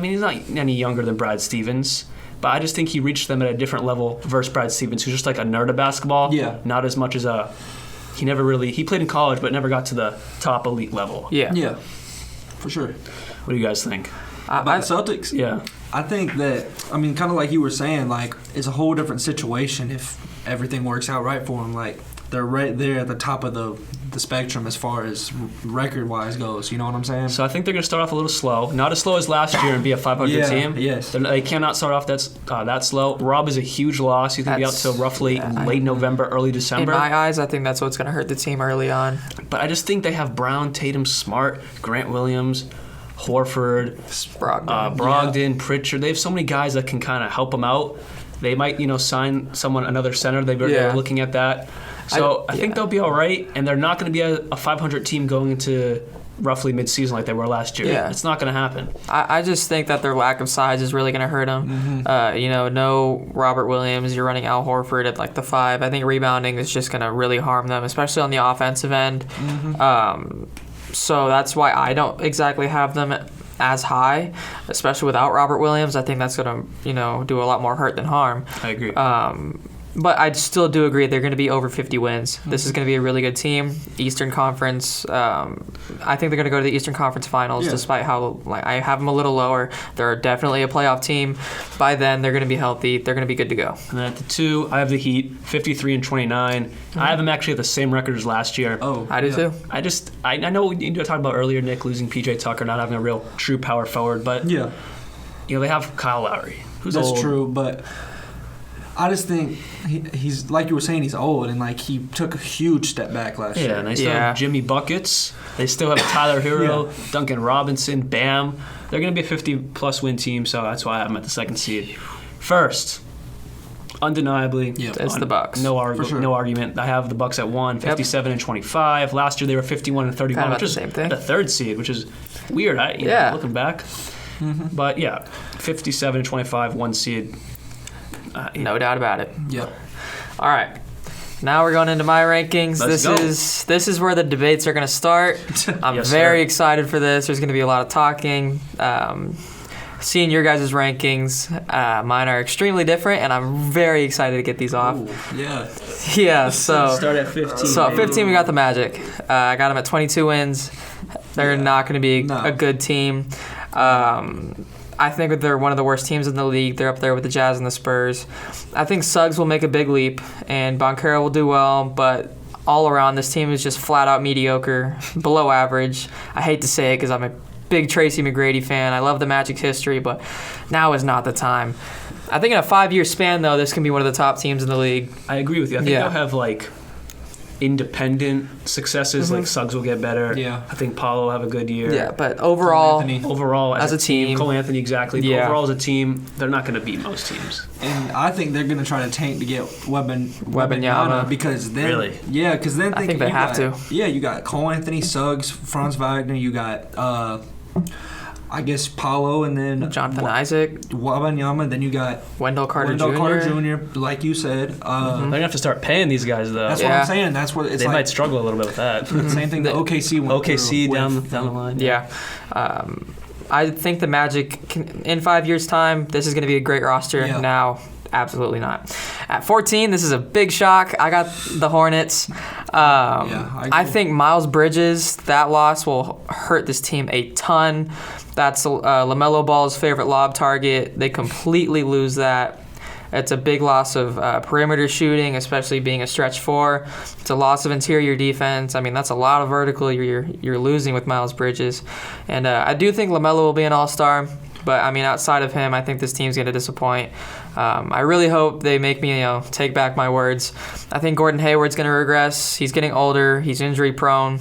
C: He's not any younger than Brad Stevens, but I just think he reached them at a different level versus Brad Stevens, who's just like a nerd of basketball.
D: Yeah.
C: Not as much as he played in college, but never got to the top elite level.
B: Yeah.
D: Yeah, for sure.
C: What do you guys think?
D: About the Celtics?
C: Yeah.
D: I think that, kind of like you were saying, like, it's a whole different situation if everything works out right for them. Like, they're right there at the top of the spectrum as far as record-wise goes. You know what I'm saying?
C: So I think they're going to start off a little slow. Not as slow as last year and be a 500 team.
D: Yes.
C: They cannot start off that slow. Rob is a huge loss. He's going to be out till roughly late November, early December.
B: In my eyes, I think that's what's going to hurt the team early on.
C: But I just think they have Brown, Tatum, Smart, Grant Williams, Horford, Brogdon, Pritchard. They have so many guys that can kind of help them out. They might, sign another center. They're looking at that. So I think they'll be all right, and they're not going to be a 500 team going into roughly mid-season like they were last year.
B: Yeah.
C: It's not going to happen.
B: I just think that their lack of size is really going to hurt them. No Robert Williams. You're running Al Horford at like the 5. I think rebounding is just going to really harm them, especially on the offensive end. So that's why I don't exactly have them as high, especially without Robert Williams. I think that's going to, do a lot more hurt than harm.
C: I agree.
B: But I still do agree they're going to be over 50 wins. This is going to be a really good team. Eastern Conference, I think they're going to go to the Eastern Conference Finals, despite how I have them a little lower. They're definitely a playoff team. By then, they're going to be healthy. They're going to be good to go.
C: And then at the 2, I have the Heat, 53-29. I have them actually at the same record as last year.
B: Oh, I do too.
C: I know you talked about earlier, Nick, losing PJ Tucker, not having a real true power forward, but they have Kyle Lowry, who's old.
D: That's true, but I just think he's like you were saying, he's old, and like he took a huge step back last year.
C: Yeah, and they still have Jimmy Buckets. They still have Tyler Hero, Duncan Robinson, Bam. They're going to be a 50-plus win team, so that's why I have them at the 2nd seed. First, undeniably,
B: it's the Bucks.
C: No argument. I have the Bucks at 1, 57-25. Last year they were 51-31, which is the 3rd seed, which is weird. Looking back, but 57-25, 1 seed.
B: No doubt about it.
D: Yep.
B: All right. Now we're going into my rankings. This is where the debates are going to start. I'm very excited for this. There's going to be a lot of talking. Seeing your guys' rankings, mine are extremely different, and I'm very excited to get these off.
D: Ooh, yeah.
B: Yeah. So
C: start at 15.
B: So at 15, we got the Magic. I got them at 22 wins. They're not going to be a good team. I think they're one of the worst teams in the league. They're up there with the Jazz and the Spurs. I think Suggs will make a big leap, and Boncaro will do well, but all around, this team is just flat out mediocre, below average. I hate to say it because I'm a big Tracy McGrady fan. I love the Magic's history, but now is not the time. I think in a 5-year span, though, this can be one of the top teams in the league.
C: I agree with you. I think they'll have, independent successes, like Suggs will get better.
D: Yeah.
C: I think Paulo will have a good year.
B: Yeah, but overall
C: as a team, Cole Anthony, exactly.
B: Yeah.
C: Overall as a team, they're not going to beat most teams.
D: And I think they're going to try to tank to get
B: Wembanyama
D: because then
C: really,
D: because then
B: I think they have to.
D: Yeah, you got Cole Anthony, Suggs, Franz Wagner. You got I guess Paulo, and then
B: Jonathan Isaac,
D: Wembanyama. Then you got
B: Wendell Carter
D: Jr., like you said.
C: They're going to have to start paying these guys, though.
D: That's what I'm saying. That's what it's
C: they might struggle a little bit with that.
D: Same thing that OKC went through
C: down the line.
B: Yeah. I think the Magic, in 5 years' time, this is going to be a great roster.
D: Yeah.
B: Now, absolutely not. At 14, this is a big shock. I got the Hornets. I think Miles Bridges, that loss will hurt this team a ton. That's LaMelo Ball's favorite lob target. They completely lose that. It's a big loss of perimeter shooting, especially being a stretch 4. It's a loss of interior defense. I mean, that's a lot of vertical you're losing with Miles Bridges. And I do think LaMelo will be an all-star. But, I mean, outside of him, I think this team's going to disappoint. I really hope they make me, take back my words. I think Gordon Hayward's going to regress. He's getting older. He's injury-prone.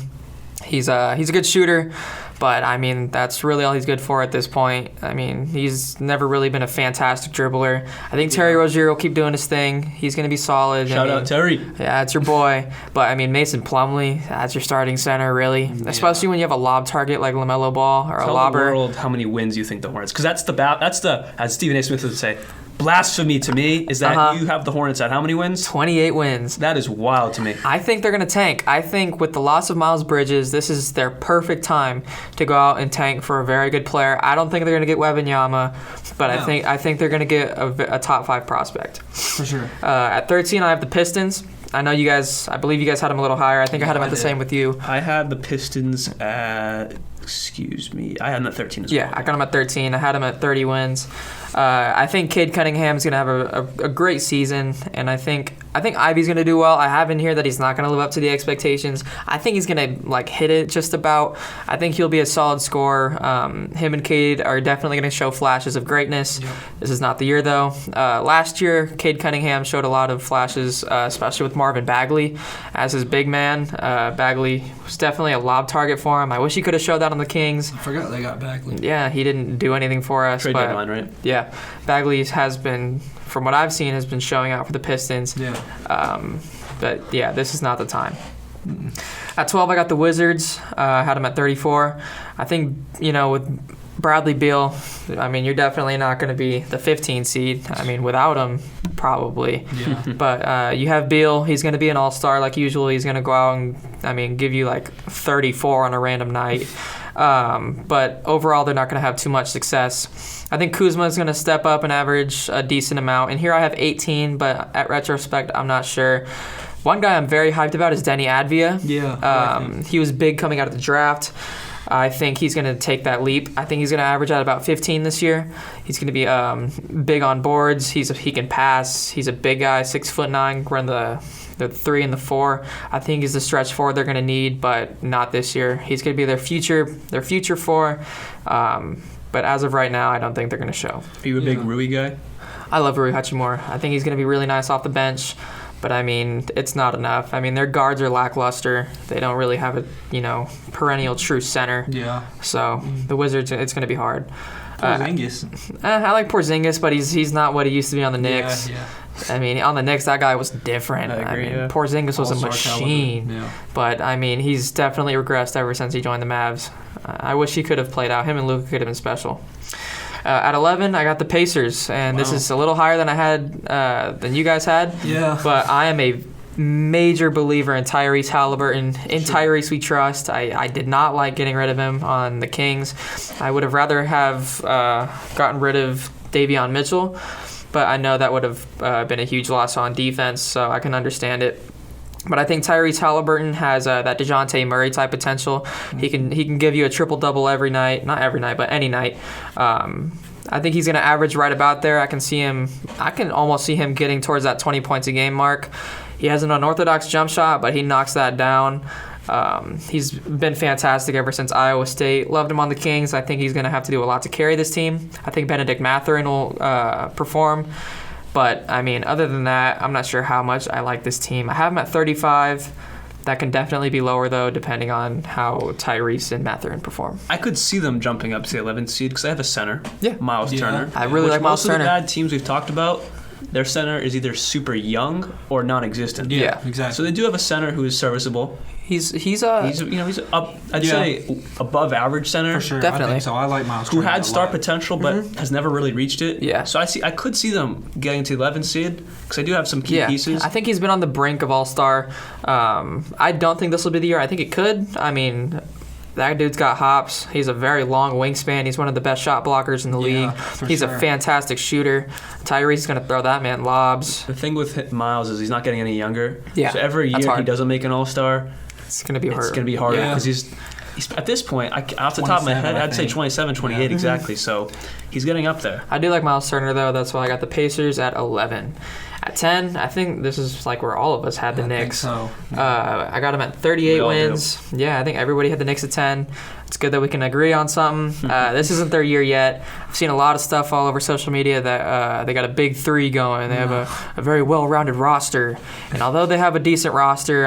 B: He's a good shooter. But, I mean, that's really all he's good for at this point. I mean, he's never really been a fantastic dribbler. I think Terry Rozier will keep doing his thing. He's going to be solid.
C: Shout out, Terry.
B: Yeah, it's your boy. But, I mean, Mason Plumlee, that's your starting center, really. Yeah. Especially when you have a lob target like LaMelo Ball or
C: Tell
B: a lobber.
C: Tell the world how many wins you think the Hornets. Because that's as Stephen A. Smith would say, blasphemy to me is that
B: Uh-huh.
C: you have the Hornets at how many wins?
B: 28 wins.
C: That is wild to me.
B: I think they're going to tank. I think with the loss of Miles Bridges, this is their perfect time to go out and tank for a very good player. I don't think they're going to get Wembanyama, but
D: No.
B: I think they're going to get a top 5 prospect.
D: For sure.
B: At 13, I have the Pistons. I believe you guys had them a little higher. I think I had them at the
D: did.
B: same with you.
C: I had the Pistons at, excuse me, I had them at 13 as well.
B: Yeah, I got them at 13. I had them at 30 wins. I think Cade Cunningham's going to have a great season, and I think Ivy's going to do well. I have in here that he's not going to live up to the expectations. I think he's going to hit it just about. I think he'll be a solid scorer. Him and Cade are definitely going to show flashes of greatness.
D: Yep.
B: This is not the year, though. Last year, Cade Cunningham showed a lot of flashes, especially with Marvin Bagley as his big man. Bagley was definitely a lob target for him. I wish he could have showed that on the Kings.
D: I forgot they got Bagley.
B: Yeah, he didn't do anything for us.
C: Trade
B: but
C: deadline, right?
B: yeah, Bagley has been, from what I've seen, has been showing out for the Pistons.
D: Yeah.
B: But yeah, this is not the time. At 12, I got the Wizards. I had them at 34. I think, with Bradley Beal, you're definitely not going to be the 15 seed. Without him, probably.
D: Yeah.
B: But you have Beal. He's going to be an all-star like usual. He's going to go out and, give you like 34 on a random night. But overall, they're not going to have too much success. I think Kuzma is going to step up and average a decent amount. And here I have 18, but at retrospect, I'm not sure. One guy I'm very hyped about is Denny Advia.
D: Yeah.
B: He was big coming out of the draft. I think he's going to take that leap. I think he's going to average at about 15 this year. He's going to be big on boards. He can pass. He's a big guy, 6'9", run the 3 and the 4. I think he's the stretch forward they're going to need, but not this year. He's going to be their future 4. But as of right now, I don't think they're going to show.
C: Are you a big Rui guy?
B: I love Rui Hachimura. I think he's going to be really nice off the bench. But, it's not enough. Their guards are lackluster. They don't really have a, perennial true center.
D: Yeah.
B: So the Wizards, it's going to be hard.
D: Porzingis.
B: I like Porzingis, but he's not what he used to be on the Knicks.
D: Yeah.
B: On the Knicks, that guy was different.
C: I agree, yeah.
B: Porzingis was a
D: All-star
B: machine.
D: caliber. Yeah.
B: But, he's definitely regressed ever since he joined the Mavs. I wish he could have played out. Him and Luka could have been special. At 11, I got the Pacers, and this is a little higher than I had, than you guys had.
D: Yeah.
B: But I am a major believer in Tyrese Halliburton. In Tyrese we trust. I did not like getting rid of him on the Kings. I would have rather have gotten rid of Davion Mitchell, but I know that would have been a huge loss on defense, so I can understand it. But I think Tyrese Halliburton has that DeJounte Murray type potential. He can give you a triple-double every night. Not every night, but any night. I think he's going to average right about there. I can almost see him getting towards that 20 points a game mark. He has an unorthodox jump shot, but he knocks that down. He's been fantastic ever since Iowa State. Loved him on the Kings. I think he's going to have to do a lot to carry this team. I think Benedict Mathurin will perform. But, other than that, I'm not sure how much I like this team. I have them at 35. That can definitely be lower, though, depending on how Tyrese and Mathurin perform.
C: I could see them jumping up to the 11th seed because they have a center,
B: Yeah.
C: Miles Turner.
B: I really like Miles
C: Most of
B: Turner.
C: the bad teams we've talked about, their center is either super young or non-existent.
B: Yeah.
D: Exactly.
C: So they do have a center who is serviceable.
B: He's
C: He's up. I'd say above average center.
D: For sure.
B: Definitely.
D: I think so. I like Miles
C: Who
D: Turner
C: had
D: a
C: star
D: lot.
C: potential but has never really reached it.
B: Yeah.
C: So I could see them getting to the 11th seed because they do have some key pieces.
B: I think he's been on the brink of All-Star. I don't think this will be the year. I think it could. That dude's got hops. He's a very long wingspan. He's one of the best shot blockers in the league.
D: for
B: He's
D: sure.
B: a fantastic shooter. Tyrese is going to throw that man lobs.
C: The thing with Miles is he's not getting any younger.
B: Yeah,
C: So every
B: that's
C: year he
B: hard.
C: doesn't make an All-Star,
B: It's going to be
C: it's
B: hard.
C: going to be harder
D: Yeah.
C: because he's at this point, off the top of my
D: 27,
C: head,
D: I
C: I'd say
D: think.
C: 27, 28
D: Yeah.
C: exactly. So he's getting up there.
B: I do like Miles Turner, though. That's why I got the Pacers at 11. At 10, I think this is like where all of us had the
D: I think
B: Knicks.
D: so.
B: I got them at 38
C: We all do.
B: wins. Yeah, I think everybody had the Knicks at 10. It's good that we can agree on something. This isn't their year yet. I've seen a lot of stuff all over social media that they got a big 3 going. They have a very well-rounded roster. And although they have a decent roster,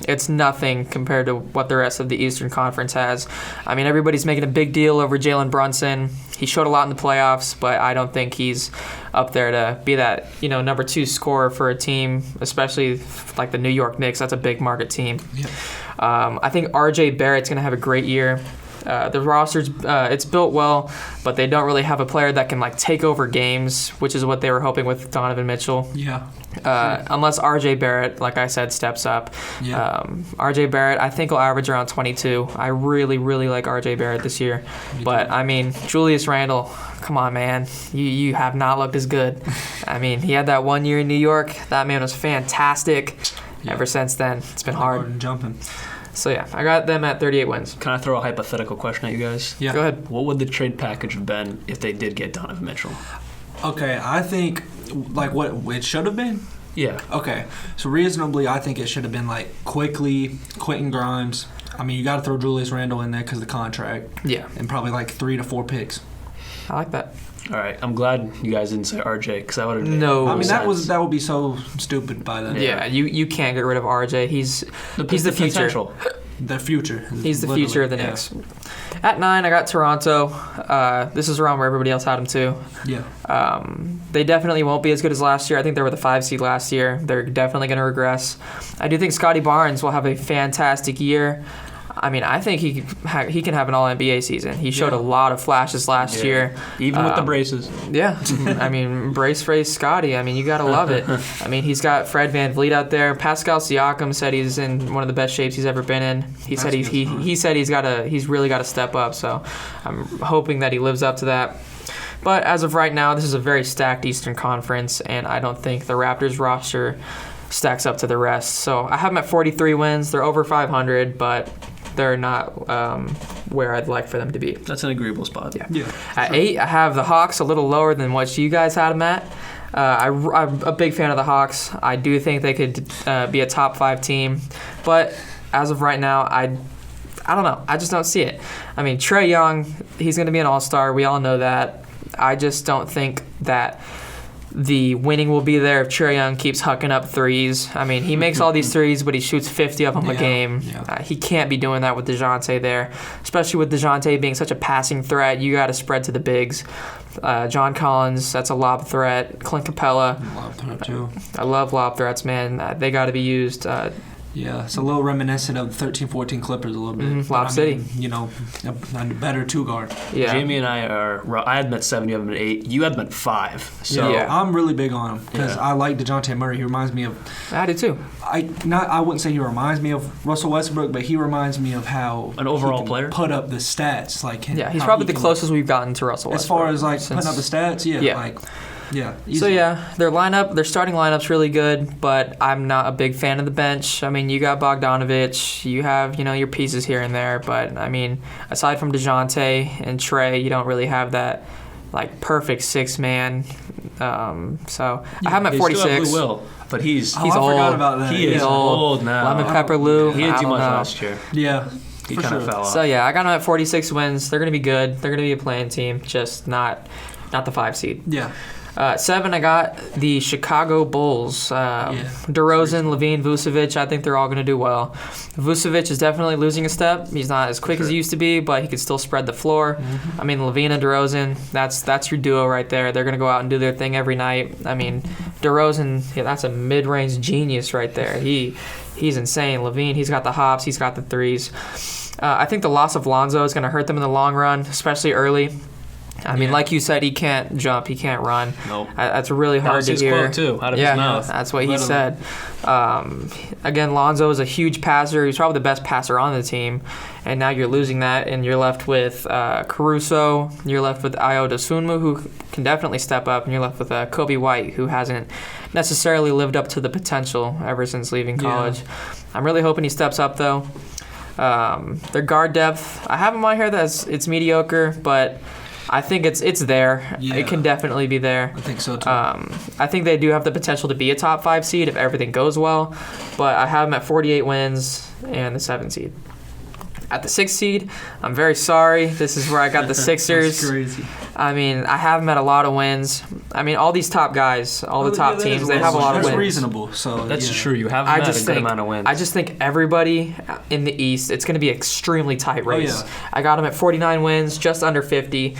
B: it's nothing compared to what the rest of the Eastern Conference has. Everybody's making a big deal over Jalen Brunson. He showed a lot in the playoffs, but I don't think he's up there to be that, number 2 scorer for a team, especially like the New York Knicks. That's a big market team.
D: Yep.
B: I think R.J. Barrett's going to have a great year. The roster's it's built well, but they don't really have a player that can like take over games, which is what they were hoping with Donovan Mitchell.
D: Yeah.
B: Unless R.J. Barrett, like I said, steps up.
D: Yeah.
B: R.J. Barrett, I think will average around 22. I really, really like R.J. Barrett this year. But, I mean, Julius Randle, come on, man. You have not looked as good. I mean, he had that 1 year in New York. That man was fantastic.
D: Yeah.
B: Ever since then, it's been hard.
D: And jumping.
B: So, yeah, I got them at 38 wins.
C: Can I throw a hypothetical question at you guys?
D: Yeah.
B: Go ahead.
C: What would the trade package have been if they did get Donovan Mitchell?
D: Okay, I think like what it should have been.
C: Yeah.
D: Okay, so reasonably, I think it should have been like quickly Quentin Grimes. I mean, you got to throw Julius Randle in there because of the contract,
B: Yeah,
D: and probably like 3 to 4 picks.
B: I like that.
C: All right. I'm glad you guys didn't say RJ because that would have made
B: No.
D: I mean,
B: sense.
D: that would be so stupid by then.
B: Yeah, you can't get rid of RJ. He's the future.
C: potential.
D: The future.
B: He's the
D: literally,
B: future of the
D: yeah.
B: Knicks. At 9, I got Toronto. This is around where everybody else had them too.
D: Yeah.
B: They definitely won't be as good as last year. I think they were the 5 seed last year. They're definitely going to regress. I do think Scotty Barnes will have a fantastic year. I mean, I think he can have an All-NBA season. He showed a lot of flashes last year.
C: Even with the braces.
B: Yeah. I mean, brace face Scotty. I mean, you got to love it. I mean, he's got Fred VanVleet out there. Pascal Siakam said he's in one of the best shapes he's ever been in. He said he's really got to step up. So I'm hoping that he lives up to that. But as of right now, this is a very stacked Eastern Conference, and I don't think the Raptors roster stacks up to the rest. So I have them at 43 wins. They're over 500, but they're not where I'd like for them to be.
C: That's an agreeable spot.
D: Yeah.
B: At 8, I have the Hawks a little lower than what you guys had them at. I'm a big fan of the Hawks. I do think they could be a top 5 team, but as of right now, I don't know. I just don't see it. I mean, Trae Young, he's going to be an all-star. We all know that. I just don't think that the winning will be there if Trae Young keeps hucking up threes. I mean, he makes all these threes, but he shoots 50 of them a game.
D: Yeah.
B: He can't be doing that with DeJounte there, especially with DeJounte being such a passing threat. You got to spread to the bigs. John Collins, that's a lob threat. Clint Capella,
D: Love that too.
B: I love lob threats, man. They got to be used.
D: Yeah, it's a little reminiscent of 13-14 Clippers a little bit.
B: Mhm,
D: But
B: Lob City.
D: You know, a better 2-guard.
B: Yeah.
C: Jamie and I I had them at 7, you have them at 8. You had them at 5. So
B: Yeah.
D: I'm really big on him because
C: Yeah.
D: I like DeJounte Murray. He reminds me of
B: I do too.
D: I wouldn't say he reminds me of Russell Westbrook, but he reminds me of how
C: An overall
D: he can
C: player?
D: put up the stats. Like
B: Yeah, he's
D: how
B: probably
D: he
B: the
D: can-
B: closest we've gotten to Russell
D: as
B: Westbrook.
D: far as like
B: since-
D: putting up the stats. Yeah,
B: Yeah.
D: yeah.
B: So
D: easily.
B: yeah, their starting lineup's really good, but I'm not a big fan of the bench. I mean, you got Bogdanovich, you have your pieces here and there, but I mean, aside from DeJounte and Trae, you don't really have that like perfect 6-man. So I have him at
C: They
B: 46.
C: still have Lou Will, but he's
D: Oh,
B: He's
D: I forgot
B: old.
D: about that.
C: he is
B: He's
C: old now.
B: Lemon Pepper Lou.
C: He had
B: I
C: too
B: don't
C: much
B: know.
C: last year.
D: Yeah,
C: He
D: for
C: kind of
D: sure.
C: fell off.
B: So yeah, I got them at 46 wins. They're gonna be good. They're gonna be a playing team, just not the 5 seed.
D: Yeah.
B: 7, I got the Chicago Bulls. DeRozan, Levine, Vucevic, I think they're all going to do well. Vucevic is definitely losing a step. He's not as quick as he used to be, but he can still spread the floor.
D: Mm-hmm.
B: I mean, Levine and DeRozan, that's your duo right there. They're going to go out and do their thing every night. I mean, DeRozan, that's a mid-range genius right there. He's insane. Levine, he's got the hops, he's got the threes. I think the loss of Lonzo is going to hurt them in the long run, especially early. I mean, like you said, he can't jump, he can't run.
C: Nope.
B: That's really
C: That
B: hard
C: was
B: to
C: his
B: hear.
C: quote, too, out of his mouth.
B: That's what he
D: Literally.
B: said. Again, Lonzo is a huge passer. He's probably the best passer on the team. And now you're losing that, and you're left with Caruso. You're left with Ayo Dosunmu, who can definitely step up. And you're left with Kobe White, who hasn't necessarily lived up to the potential ever since leaving college. I'm really hoping he steps up, though. Their guard depth, I have them on here it's mediocre, but I think it's there.
D: Yeah.
B: It can definitely be there.
D: I think so too.
B: I think they do have the potential to be a top 5 seed if everything goes well, but I have them at 48 wins and the 7 seed. At the 6 seed, I'm very sorry. This is where I got the Sixers.
D: That's crazy.
B: I mean, I have them at a lot of wins. I mean, all these top guys, all the top
D: Yeah, that is
B: teams, they have a lot of
D: that's
B: wins.
D: reasonable. So
C: That's
D: yeah.
C: true. You have them
B: I
C: at
B: just
C: a good
B: think
C: amount of wins.
B: I just think everybody in the East, it's going to be an extremely tight race.
D: yeah.
B: I got them at 49 wins, just under 50.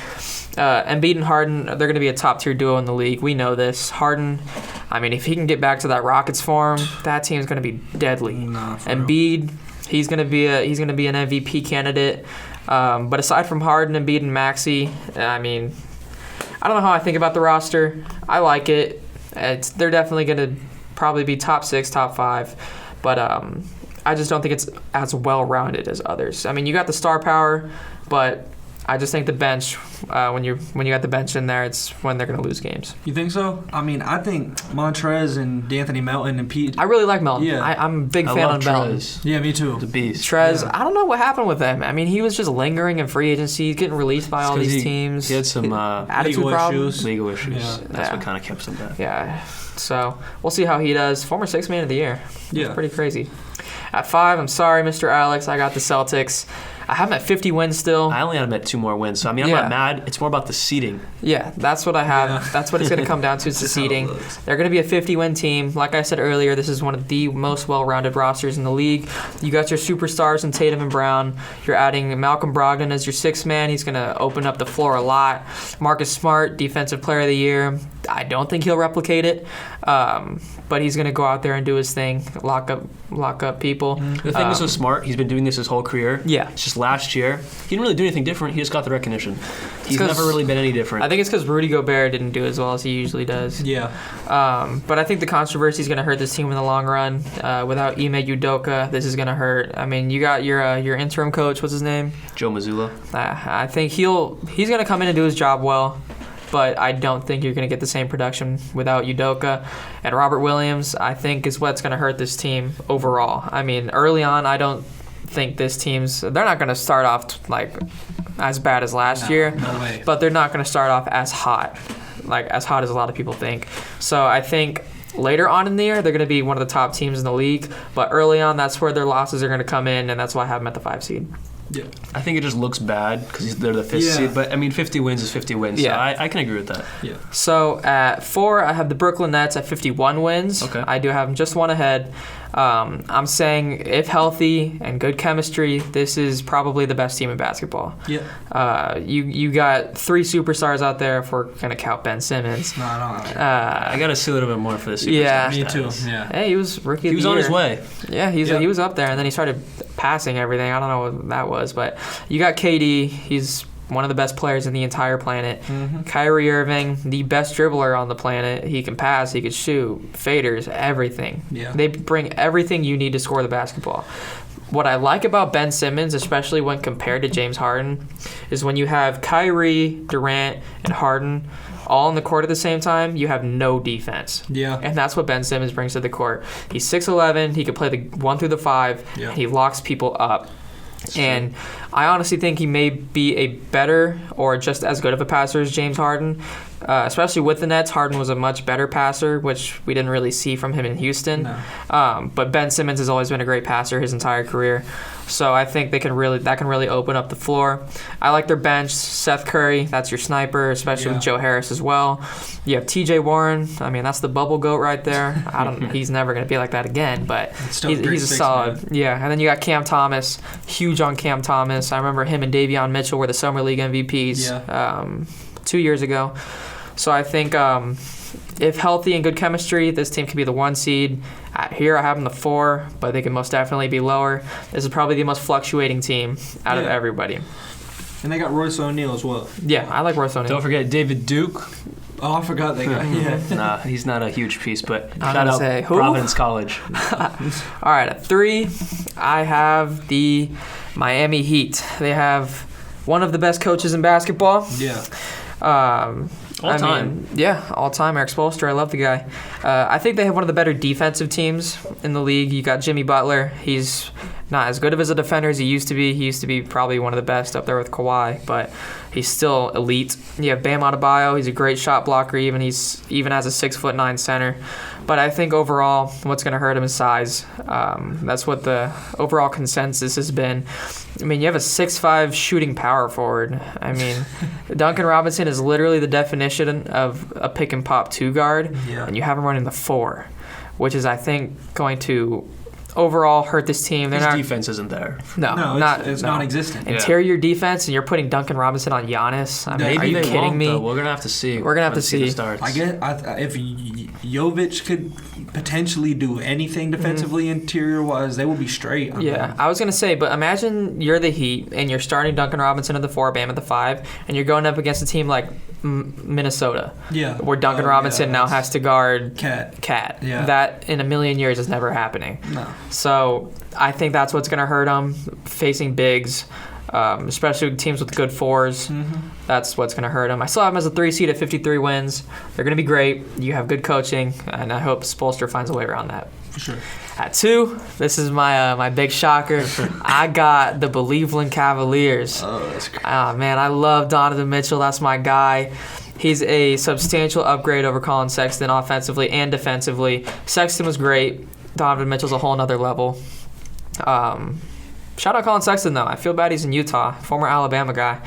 B: Embiid and Harden, they're going to be a top tier duo in the league. We know this. Harden, I mean, if he can get back to that Rockets form, that team's going to be deadly.
D: Nah, for real.
B: Embiid, he's going to be an MVP candidate. But aside from Harden, Embiid, and Maxey, I mean, I don't know how I think about the roster. I like it. They're definitely going to probably be top 6, top 5. But I just don't think it's as well-rounded as others. I mean, you got the star power, but I just think the bench, when you got the bench in there, it's when they're going to lose games.
D: You think so? I mean, I think Montrez and D'Anthony Melton and Pete.
B: I really like Melton.
D: Yeah.
B: I'm a big fan of Melton.
D: Yeah, me too.
C: The beast.
B: Trez,
D: Yeah.
B: I don't know what happened with him. I mean, he was just lingering in free agency, getting released by all these teams.
C: He had some
B: attitude
D: legal
B: problems.
D: issues.
C: legal issues.
D: Yeah.
C: That's
B: Yeah.
C: what kind of kept him back.
B: Yeah. So we'll see how he does. Former 6th man of the year.
D: Yeah.
B: It's pretty crazy. At 5, I'm sorry, Mr. Alex. I got the Celtics. I have them at 50 wins still.
C: I only had him at 2 more wins, so I mean, I'm
B: Yeah.
C: not mad. It's more about the seeding.
B: Yeah, that's what I have.
D: Yeah.
B: That's what it's going to come down to is the
D: That's how it
B: seeding.
D: looks.
B: They're going to be a 50-win team. Like I said earlier, this is one of the most well-rounded rosters in the league. You got your superstars in Tatum and Brown. You're adding Malcolm Brogdon as your 6th man. He's going to open up the floor a lot. Marcus Smart, Defensive Player of the Year. I don't think he'll replicate it, but he's going to go out there and do his thing, lock up people.
C: The thing is so smart. He's been doing this his whole carear.
B: Yeah.
C: It's just last year. He didn't really do anything different. He just got the recognition. He's
B: 'cause-
C: never really been any different.
B: I think it's because Rudy Gobert didn't do as well as he usually does.
D: Yeah.
B: But I think the controversy is going to hurt this team in the long run. Without Ime Udoka, this is going to hurt. I mean, you got your interim coach. What's his name?
C: Joe Mazzulla.
B: I think he's going to come in and do his job well. But I don't think you're going to get the same production without Udoka. And Robert Williams, I think, is what's going to hurt this team overall. I mean, early on, I don't think they're not going to start off like as bad as last year.
D: No way.
B: But they're not going to start off as hot as a lot of people think. So I think later on in the year, they're going to be one of the top teams in the league. But early on, that's where their losses are going to come in, and that's why I have them at the 5 seed.
D: Yeah.
C: I think it just looks bad because they're the 5th
D: Yeah.
C: seed. But, I mean, 50 wins is 50 wins.
B: Yeah.
C: So I can agree with that.
D: Yeah.
B: So at 4, I have the Brooklyn Nets at 51 wins.
C: Okay.
B: I do have them just one ahead. I'm saying if healthy and good chemistry, this is probably the best team in basketball.
D: Yeah.
B: You got 3 superstars out there if we're going to count Ben Simmons.
D: No.
C: I got to see a little bit more for this.
B: Yeah.
D: Me too. Yeah.
B: Hey, he was rookie of
C: He was
B: the
C: on
B: year.
C: his way.
B: Yeah, he was up there, and then he started passing everything. I don't know what that was, but you got KD. He's one of the best players in the entire planet.
D: Mm-hmm.
B: Kyrie Irving, the best dribbler on the planet. He can pass, he can shoot, faders, everything.
D: Yeah.
B: They bring everything you need to score the basketball. What I like about Ben Simmons, especially when compared to James Harden, is when you have Kyrie, Durant, and Harden all on the court at the same time, you have no defense.
D: Yeah.
B: And that's what Ben Simmons brings to the court. He's 6'11", he can play the 1 through the 5,
D: Yeah.
B: and he locks people up. And I honestly think he may be a better or just as good of a passer as James Harden. Especially with the Nets, Harden was a much better passer, which we didn't really see from him in Houston.
D: No.
B: But Ben Simmons has always been a great passer his entire career. So I think that can really open up the floor. I like their bench. Seth Curry, that's your sniper, especially with Joe Harris as well. You have T.J. Warren. I mean, that's the bubble goat right there. He's never going to be like that again, but
D: still a great
B: he's a
D: six,
B: solid.
D: man.
B: Yeah, and then you got Cam Thomas. Huge on Cam Thomas. I remember him and Davion Mitchell were the Summer League MVPs 2 years ago. So I think if healthy and good chemistry, this team could be the 1 seed. Here I have them the 4, but they can most definitely be lower. This is probably the most fluctuating team out of everybody.
D: And they got Royce O'Neal as well.
B: Yeah, I like Royce O'Neal.
C: Don't forget David Duke.
D: Oh, I forgot they got. Yeah.
C: Nah, he's not a huge piece, but
B: I was
C: shout
B: gonna
C: out
B: say, who?
C: Providence College.
B: All right, at 3, I have the Miami Heat. They have one of the best coaches in basketball.
D: Yeah.
C: All time.
B: All time. Eric Spoelstra, I love the guy. I think they have one of the better defensive teams in the league. You got Jimmy Butler. He's not as good of as a defender as he used to be. He used to be probably one of the best up there with Kawhi, but he's still elite. You have Bam Adebayo. He's a great shot blocker, even as a 6'9" center. But I think overall, what's going to hurt him is size. That's what the overall consensus has been. I mean, you have a 6'5" shooting power forward. I mean, Duncan Robinson is literally the definition of a pick and pop 2 guard, and you have him running the 4, which is, I think, going to overall hurt this team.
C: His defense isn't there.
D: No, it's non-existent.
B: Interior defense, and you're putting Duncan Robinson on Giannis. I mean,
C: Maybe
B: are you
C: they
B: kidding
C: won't,
B: me?
C: though. We're gonna have to see.
B: We're gonna have
C: when
B: to
C: the season
B: see.
C: starts.
D: I get if Jovic could potentially do anything defensively, interior-wise, they will be straight.
B: I was going to say, but imagine you're the Heat, and you're starting Duncan Robinson at the 4, Bam at the 5, and you're going up against a team like Minnesota, where Duncan Robinson now has to guard Cat.
D: Yeah.
B: That, in a million years, is never happening.
D: No.
B: So I think that's what's going to hurt them, facing bigs. Especially teams with good 4s. That's what's going to hurt them. I still have them as a 3 seed at 53 wins. They're going to be great. You have good coaching, and I hope Spoelstra finds a way around that.
D: For sure.
B: At 2, this is my big shocker. I got the Cleveland Cavaliers.
D: Oh, that's crazy.
B: Man, I love Donovan Mitchell. That's my guy. He's a substantial upgrade over Colin Sexton offensively and defensively. Sexton was great. Donovan Mitchell's a whole nother level. Shout out Colin Sexton, though. I feel bad he's in Utah, former Alabama guy.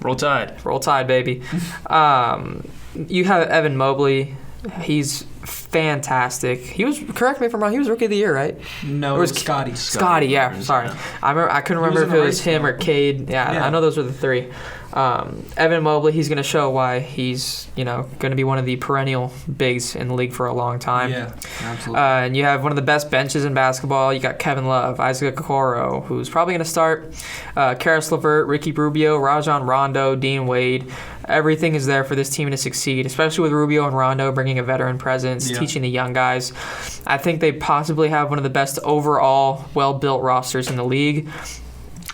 C: Roll Tide.
B: Roll Tide, baby. You have Evan Mobley. He's fantastic. He was, correct me if I'm wrong, he was Rookie of the Year, right?
D: No,
B: Or was
D: Scotty.
B: Scotty, yeah. Sorry. I couldn't remember
D: was
B: if
D: in
B: it
D: the
B: was
D: race,
B: him
D: though.
B: or Cade. Yeah, I know those were the 3. Evan Mobley, he's going to show why he's, going to be one of the perennial bigs in the league for a long time.
D: Yeah, absolutely.
B: And you have one of the best benches in basketball. You got Kevin Love, Isaac Okoro, who's probably going to start, Karis LeVert, Ricky Rubio, Rajon Rondo, Dean Wade. Everything is there for this team to succeed, especially with Rubio and Rondo bringing a veteran presence, teaching the young guys. I think they possibly have one of the best overall well-built rosters in the league.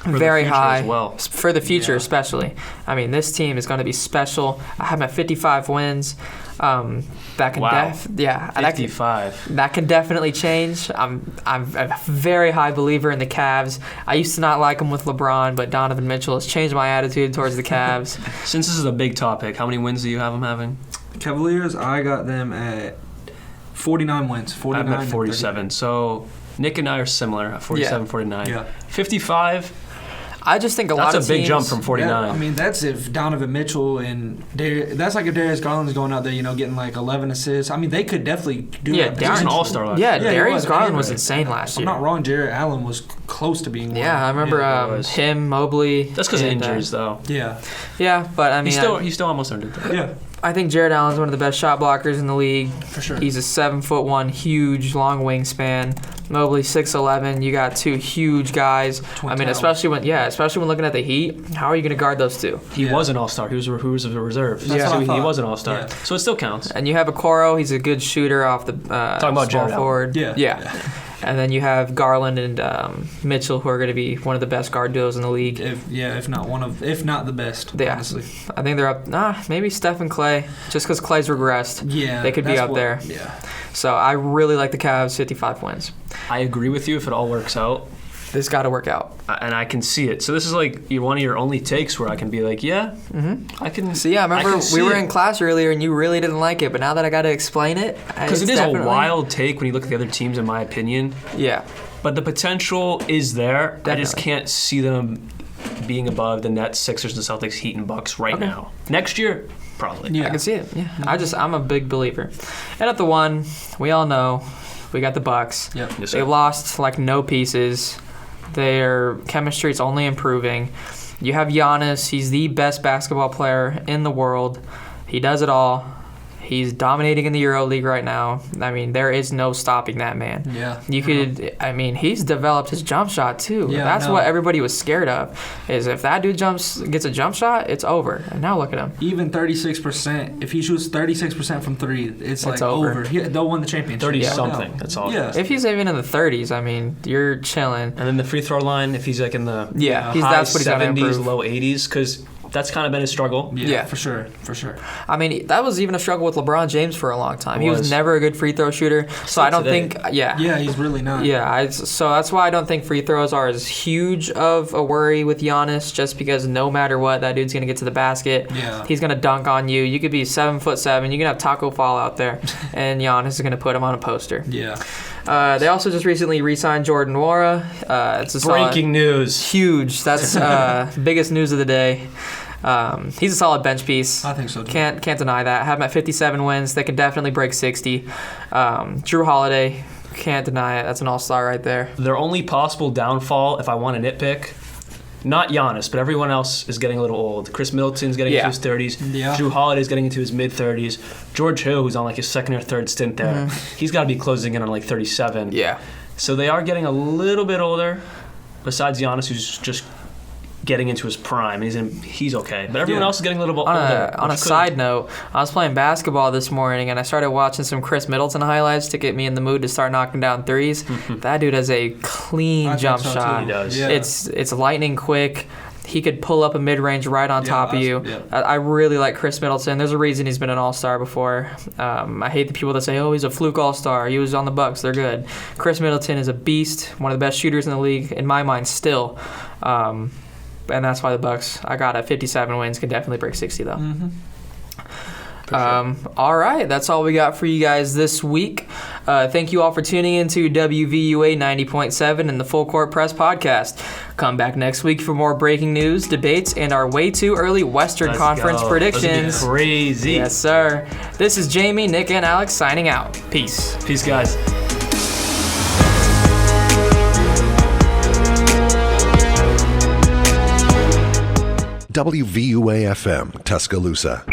B: Very high
C: as well.
B: For the future, especially. I mean, this team is going to be special. I have them at 55 wins. That can
C: 55.
B: That can definitely change. I'm a very high believer in the Cavs. I used to not like them with LeBron, but Donovan Mitchell has changed my attitude towards the Cavs.
C: Since this is a big topic, how many wins do you have them having?
D: Cavaliers, I got them at 49 wins. 49
C: I'm at 47. So Nick and I are similar at 47, 49.
D: Yeah.
C: 55.
B: I just think a lot of
C: That's a big
B: teams,
C: jump from 49.
D: Yeah, I mean, that's if Donovan Mitchell and that's like if Darius Garland's going out there, getting like 11 assists. I mean, they could definitely do that.
C: He was an all-star last
B: Yeah,
C: year.
B: Darius
D: was.
B: Garland was insane last
D: I'm
B: year.
D: not wrong. Jared Allen was close to being one.
B: Yeah, I remember him, Mobley.
C: That's because of
B: and,
C: injuries, though.
D: Yeah.
B: Yeah, but I mean,
C: He still almost earned it, though.
D: Yeah.
B: I think Jared Allen's one of the best shot blockers in the league.
D: For sure.
B: He's a 7'1", huge, long wingspan. Mobley 6'11". You got 2 huge guys.
D: Twin
B: I mean,
D: towers.
B: especially when looking at the Heat, how are you going to guard those 2?
C: He was an all-star. He was a reserve.
D: That's what I
C: He
D: thought.
C: was an all-star.
D: Yeah.
C: So it still counts.
B: And you have Okoro. He's a good shooter off the
C: Talking about
B: small
C: Jared Allen.
B: forward.
D: Yeah.
B: And then you have Garland and Mitchell, who are going to be one of the best guard duos in the league.
D: If not the best.
B: Yeah.
D: Honestly.
B: I think they're up. Maybe Steph and Clay, just because Clay's regressed.
D: Yeah.
B: They could be
D: that's
B: up there.
D: Yeah.
B: So I really like the Cavs, 55 wins.
C: I agree with you if it all works out.
B: This got to work out.
C: And I can see it. So this is like one of your only takes where I can be like, I can
B: See, I remember
C: can
B: we
C: see
B: were
C: it.
B: in class earlier and you really didn't like it, but now that I got to explain it,
C: Because it is a wild take when you look at the other teams, in my opinion.
B: Yeah.
C: But the potential is there. I just
B: Definitely.
C: can't see them being above the Nets, Sixers, and Celtics, Heat, and Bucks right now. Next year, probably.
D: Yeah.
B: I can see it. Yeah. I'm a big believer. And at the 1, we all know we got the Bucks.
D: Yep.
C: Yes,
B: They
C: sir.
B: lost like no pieces. Their chemistry is only improving. You have Giannis. He's the best basketball player in the world. He does it all. He's dominating in the EuroLeague right now. I mean, there is no stopping that man.
D: Yeah.
B: He's developed his jump shot too.
D: Yeah,
B: That's
D: I know.
B: what everybody was scared of, is if that dude gets a jump shot, it's over. And now look at him.
D: Even 36%, if he shoots 36% from 3, it's like
B: over.
D: over. They'll win the championship.
C: 30-something.
D: No.
C: That's all.
D: Yeah.
B: If he's even in the 30s, I mean, you're chilling.
C: And then the free throw line, if he's like in the
B: Yeah,
C: high
B: that's what he's got to
C: 70s,
B: improve.
C: low 80s, because that's kind of been his struggle.
B: Yeah.
D: For sure.
B: I mean, that was even a struggle with LeBron James for a long time.
C: It
B: He was
C: was.
B: never a good free throw shooter. So I don't
C: today.
B: think,
D: Yeah, he's really not.
B: So that's why I don't think free throws are as huge of a worry with Giannis, just because no matter what, that dude's going to get to the basket.
D: Yeah.
B: He's going to dunk on you. You could be 7'7", you can have Taco Fall out there, and Giannis is going to put him on a poster.
D: Yeah.
B: They also just recently re-signed Jordan Nwora. It's a
C: Breaking news.
B: huge. That's biggest news of the day. He's a solid bench piece.
D: I think so too.
B: Can't deny that. Have him at 57 wins. They can definitely break 60. Drew Holiday, can't deny it. That's an all-star right there.
C: Their only possible downfall, if I want to nitpick, not Giannis, but everyone else is getting a little old. Chris Middleton's getting into his 30s.
D: Yeah.
C: Drew Holiday's getting into his mid-30s. George Hill, who's on like his second or third stint there, he's got to be closing in on like 37.
B: Yeah.
C: So they are getting a little bit older, besides Giannis, who's just getting into his prime. He's okay. But everyone else is getting a little bit older.
B: On a side note, I was playing basketball this morning, and I started watching some Chris Middleton highlights to get me in the mood to start knocking down threes. That dude has a clean jump shot.
C: He does.
D: Yeah.
B: It's lightning quick. He could pull up a mid-range right on top of you.
D: Yeah.
B: I really like Chris Middleton. There's a reason he's been an all-star before. I hate the people that say, oh, he's a fluke all-star. He was on the Bucks. They're good. Chris Middleton is a beast, one of the best shooters in the league, in my mind, still. And that's why the Bucks, I got at 57 wins, can definitely break 60, though.
C: Sure.
B: All right, that's all we got for you guys this week. Thank you all for tuning in to WVUA 90.7 and the Full Court Press podcast. Come back next week for more breaking news, debates, and our way too early Western
C: Let's
B: Conference
C: go.
B: predictions.
C: Those are crazy.
B: Yes, sir. This is Jamie, Nick, and Alex signing out. Peace.
C: Peace, guys.
A: WVUA FM, Tuscaloosa.